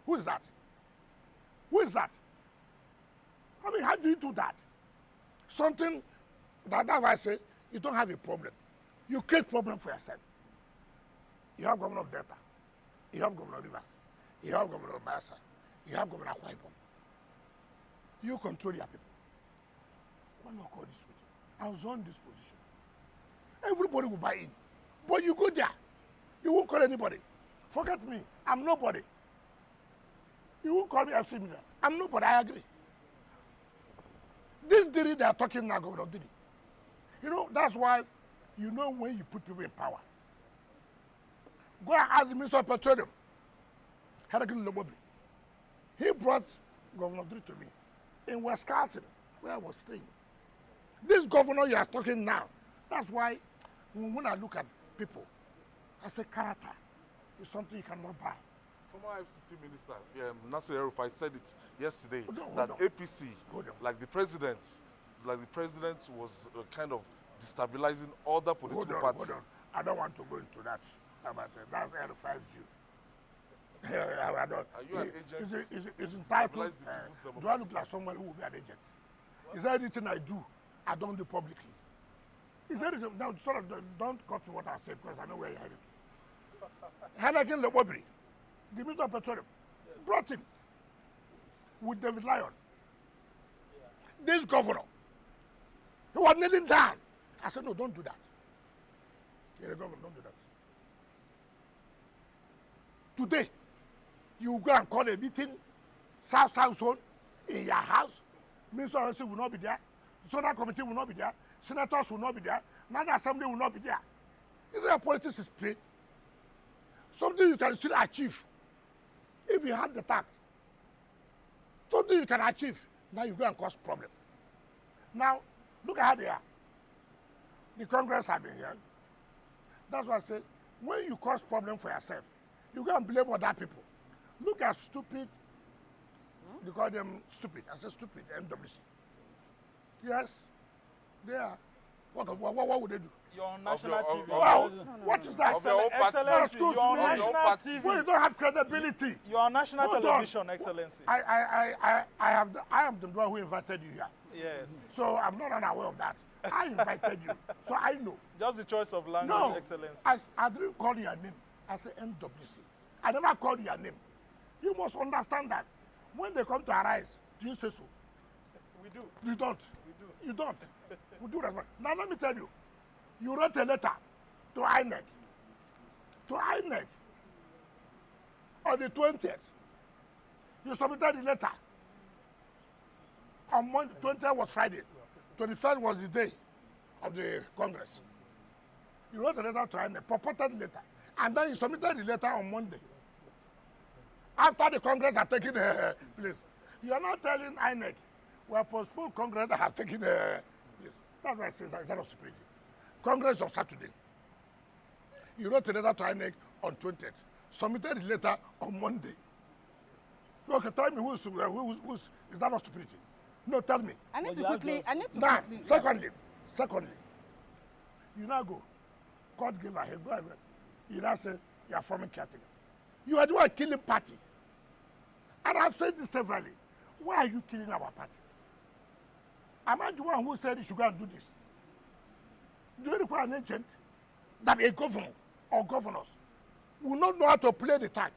Who is that? Who is that? I mean, how do you do that? Something that's why I say you don't have a problem. You create problem for yourself. You have Governor of Delta. You have Governor Rivers. You have Governor of Bayelsa. You have Governor Akwa Ibom. You control your people. Why not call this meeting? I was on this position. Everybody will buy in. But you go there. You won't call anybody. Forget me. I'm nobody. You won't call me a similar. I'm nobody. I agree. This Diri they are talking now, Governor Diri. You know, that's why you know when you put people in power. Go and ask the Minister of Petroleum. He brought Governor Diri to me in Wisconsin, where I was staying. This governor you are talking now, that's why when I look at people, I say character is something you cannot buy. Former FCT Minister Nasir El-Rufai said it yesterday that APC, like the president was kind of destabilizing other political parties. Hold on. I don't want to go into that. That's El-Rufai's view. I don't. Are you an agent? Is entitled. Do I look like somebody who will be an agent? Is there anything I do I don't do publicly? Is there anything? Now, sort of, don't cut to what I say because I know where you're headed. Hanakin Lebobri, the Minister of Petroleum, brought him with David Lyon. Yeah. This governor, he was kneeling down. I said, no, don't do that. You're a governor, don't do that. Today, you go and call a meeting, South Zone, in your house. Minister of Health will not be there. The Zonal Committee will not be there. Senators will not be there. National Assembly will not be there. Is there a politics is played? Something you can still achieve if you have the tax. Something you can achieve. Now you go and cause problem. Now, look at how they are. The Congress have been here. That's why I say, when you cause problem for yourself, you go and blame other people. Look at stupid, they call them stupid. I say stupid, MWC. Yes, they are. What would they do? You're on national TV. Wow, what is that? Excellency, you're on national TV. When you don't have credibility. You're on national television, Excellency. I am the one who invited you here. Yes. So I'm not unaware of that. I invited you, so I know. Just the choice of language, Excellency. I didn't call your name. I said NWC. I never called your name. You must understand that. When they come to arise, do you say so? We do. You don't. We do. You don't. We do that. Now let me tell you. You wrote a letter to INEC. To INEC. On the 20th. You submitted the letter. On Monday, 20th was Friday. 23rd was the day of the Congress. You wrote a letter to INEC, purported letter. And then you submitted the letter on Monday. After the Congress had taken place. You are not telling INEC, we have postponed Congress that have taken place. That's why I say that was stupidity. Congress on Saturday. You wrote a letter to INEC on 20th. Submitted the letter on Monday. Okay, tell me who's is that not stupidity? No, tell me. I need to quickly. Secondly, you now go. God gave ahead. Go ahead. You now say you are forming caretaker. You are the one killing party. And I've said this severally. Why are you killing our party? Am I the one who said you should go and do this? Do you require an agent that a governor or governors will not know how to play the tact,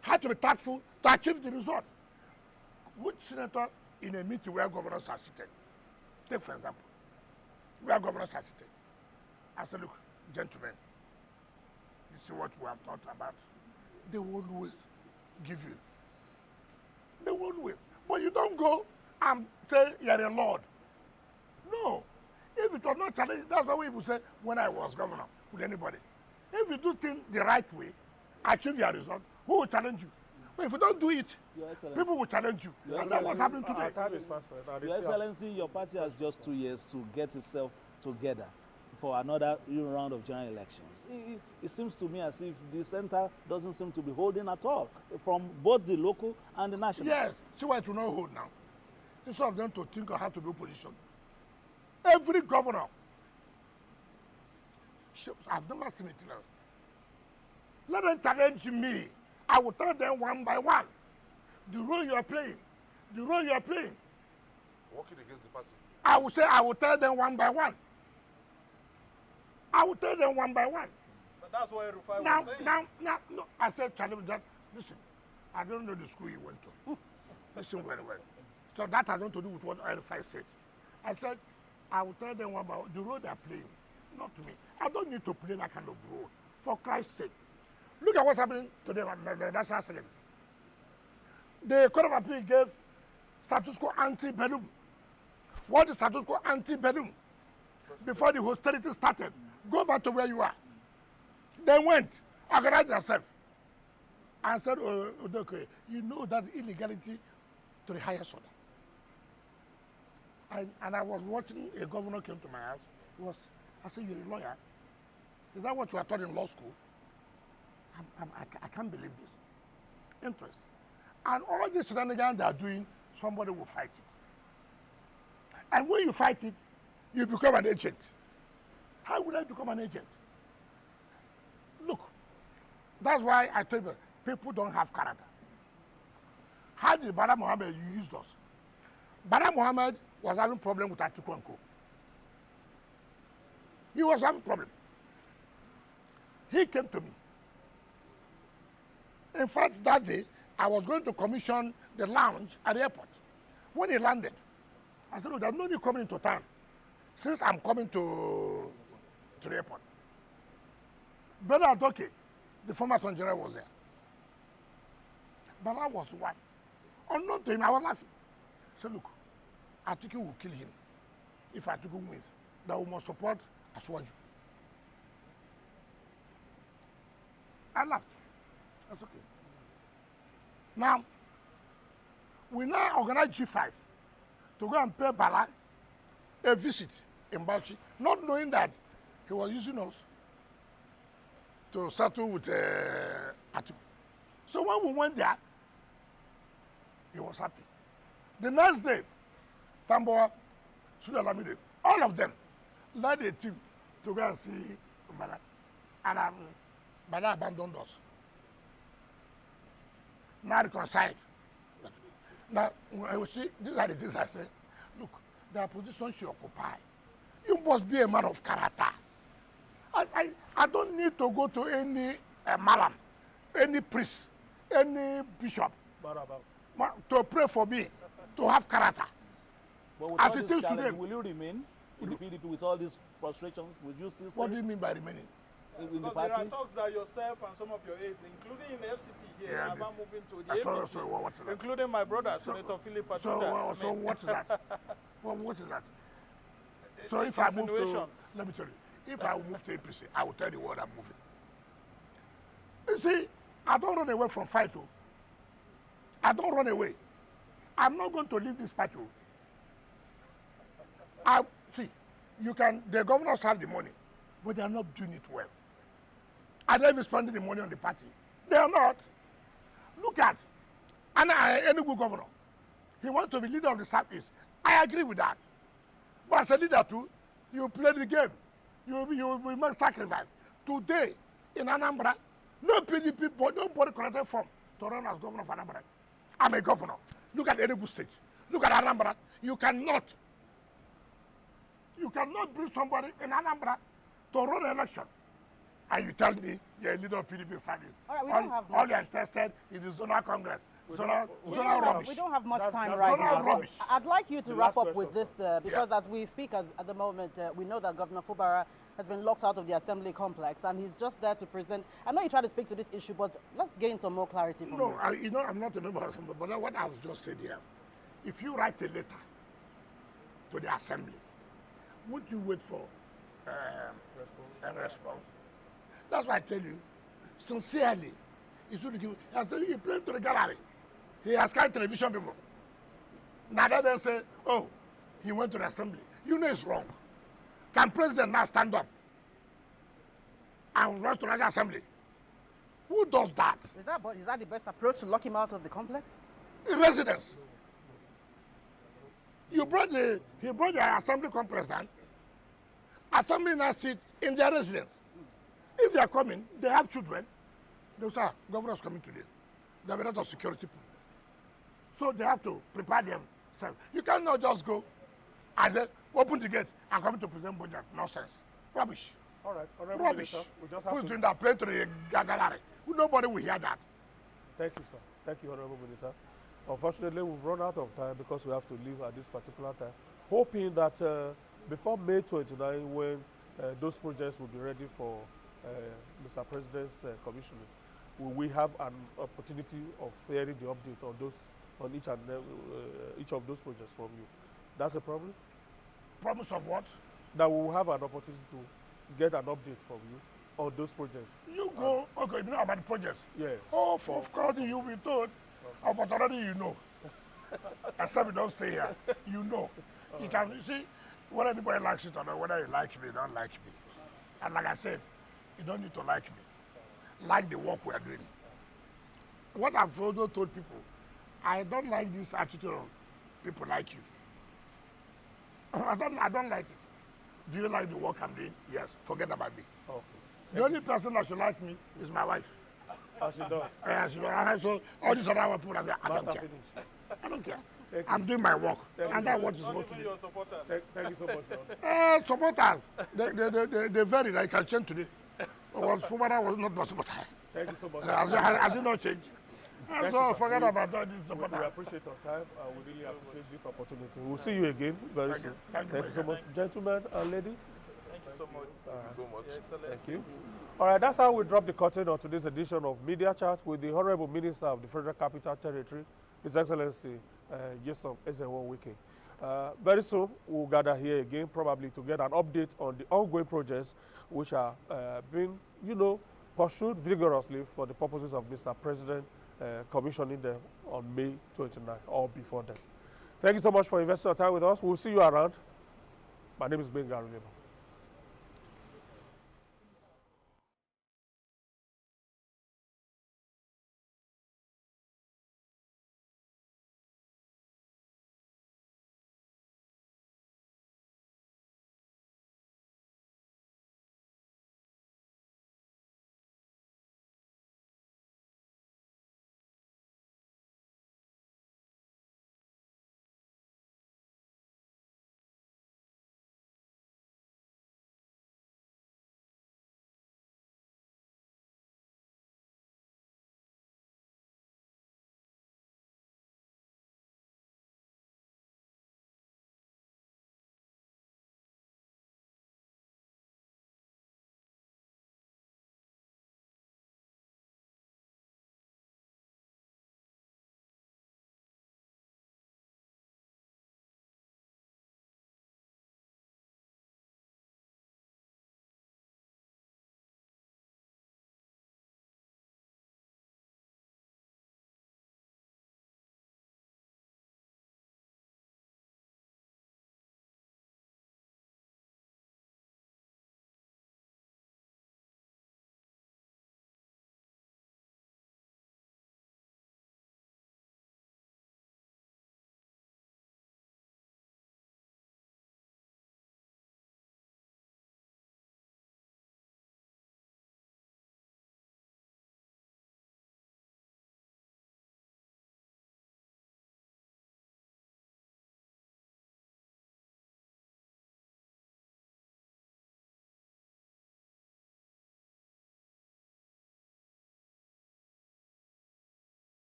how to be tactful to achieve the result? Which senator in a meeting where governors are seated, take for example, where governors are seated, I said, look, gentlemen, this is what we have thought about. They will always give you. They will always. But you don't go and say you're a lord. No. If it was not challenged, that's why people say, when I was governor, with anybody. If you do things the right way, achieve your result, who will challenge you? But if you don't do it, people will challenge you. And that's what's happening today. Your Excellency, your party has just 2 years to get itself together for another round of general elections. It seems to me as if the center doesn't seem to be holding at all from both the local and the national. Yes, see why it will not hold now. Instead of them to think of how to do opposition. Every governor, I've never seen it now. Let them challenge me. I will tell them one by one. The role you are playing. The role you are playing. Working against the party. I will tell them one by one. I will tell them one by one. But that's what Rufai was saying. No. I said, challenge that. Listen, I don't know the school you went to. Listen very well. So that has nothing to do with what Rufai said. I said, I will tell them one by one. The role they are playing, not me. I don't need to play that kind of role. For Christ's sake. Look at what's happening today on the National Assembly. The Court of Appeal gave status quo ante-bellum. What is status quo ante-bellum? Before the hostility started, go back to where you are. They went, organized themselves, and said, oh, okay, you know that illegality to the highest order. And I was watching a governor came to my house. I said, you're a lawyer. Is that what you are taught in law school? I can't believe this. Interest. And all these shenanigans they are doing, somebody will fight it. And when you fight it, you become an agent. How would I become an agent? Look, that's why I tell you, people don't have character. How did Bala Mohammed use us? Bala Mohammed was having a problem with Atiku and Co. He was having a problem. He came to me. In fact, that day, I was going to commission the lounge at the airport. When he landed, I said, oh, there's no need coming into town. Since I'm coming to the airport. Bernard Adoke, the former Attorney General, was there. But I was one. Unknown to him, I was laughing. I said, look, Atiku will kill him if Atiku wins. That we must support Aswaju. I laughed. That's okay. Now, we now organize G5 to go and pay Bala a visit in Bauchi, not knowing that he was using us to settle with Atiku. So when we went there, he was happy. The next day, Tamboa, Sudalamide, all of them led a team to go and see Bala. And Bala abandoned us. Now reconciled. Now, you see, these are the things I say. Look, there are positions you occupy. You must be a man of character. I don't need to go to any malam, any priest, any bishop to pray for me, to have character. But with as all it this is challenge, today, will you remain in the PDP with all these frustrations? Will you still stay what do you mean by remaining? in the Because party? there are talks that yourself and some of your aides, including in the FCT here, Yeah, about moving to the APC, so what is that? including my brother, Senator Philip Atuda. So what is that? What is that? So if I move to, let me tell you, if I move to APC, I will tell the world I'm moving. You see, I don't run away from fight. I don't run away. I'm not going to leave this party. See, the governors have the money, but they are not doing it well. Are they even spending the money on the party? They are not. Look at any good governor. He wants to be leader of the Southeast. I agree with that. But as a leader too, you play the game. You make sacrifice. Today, in Anambra, no PDP, nobody collected form to run as governor of Anambra. I'm a governor. Look at Enugu State. Look at Anambra. You cannot bring somebody in Anambra to run an election. And you tell me you're a leader of PDP service. All right, we don't have all you're tested is the zonal congress. Zonal rubbish. We don't have much time that's right zonal now. rubbish. I'd like you to The wrap last up with this question, because as we speak at the moment, we know that Governor Fubara has been locked out of the assembly complex and he's just there to present. I know you try to speak to this issue, but let's gain some more clarity from you. No, I'm not a member of assembly, but what I was just saying here, if you write a letter to the assembly, would you wait for a response? That's why I tell you, sincerely, it's going to give. I tell you, he played to the gallery. He has carried television people. Now they say, oh, he went to the assembly. You know it's wrong. Can President now stand up and rush to National Assembly? Who does that? Is that the best approach to lock him out of the complex? The residents. He brought the assembly complex down. Assembly now sit in their residence. If they are coming, they have children. They'll say, governor's coming today. There will be a lot of security people. So they have to prepare themselves. You cannot just go and then open the gate and come to present budget. Nonsense. Rubbish. All right. Rubbish. We just have Who's to... doing that? Playing to the gallery. Nobody will hear that. Thank you, sir. Thank you, Honorable Minister. Unfortunately, we've run out of time because we have to leave at this particular time. Hoping that before May 29, when those projects will be ready for Mr. President's commissioning, we have an opportunity of hearing the update on each of those projects from you. That's a promise? Promise of what? That we will have an opportunity to get an update from you on those projects. You go, okay, you know about the projects? Yes. Oh, of course, you'll be told. Oh, but already you know. Except you don't stay here. You know. You can, you see, whether anybody likes it or not, whether you like me, don't like me. And like I said, you don't need to like me. Like the work we are doing. What I've also told people, I don't like this attitude of people like you. I don't like it. Do you like the work I'm doing? Yes. Forget about me. Okay. The only person that should like me is my wife. As she does. So all these other people, I don't care. I don't care. I'm doing my work. And that's what is supposed to be. Your supporters. Thank you so much, Supporters, they vary. I can change today. Fumara was not my supporter. Thank you so much. I did not change. So forget about that. We appreciate your time and we really appreciate this opportunity. We'll see you again very soon. Thank you so much. Gentlemen and lady. Thank you so much. Thank you so much. Your Excellency. Thank you. All right, that's how we drop the curtain on today's edition of Media Chat with the Honorable Minister of the Federal Capital Territory, His Excellency Nyesom Ezenwo-Wike. Very soon, we'll gather here again, probably to get an update on the ongoing projects which are being, pursued vigorously for the purposes of Mr. President commissioning them on May 29 or before then. Thank you so much for investing your time with us. We'll see you around. My name is Ben Garulema.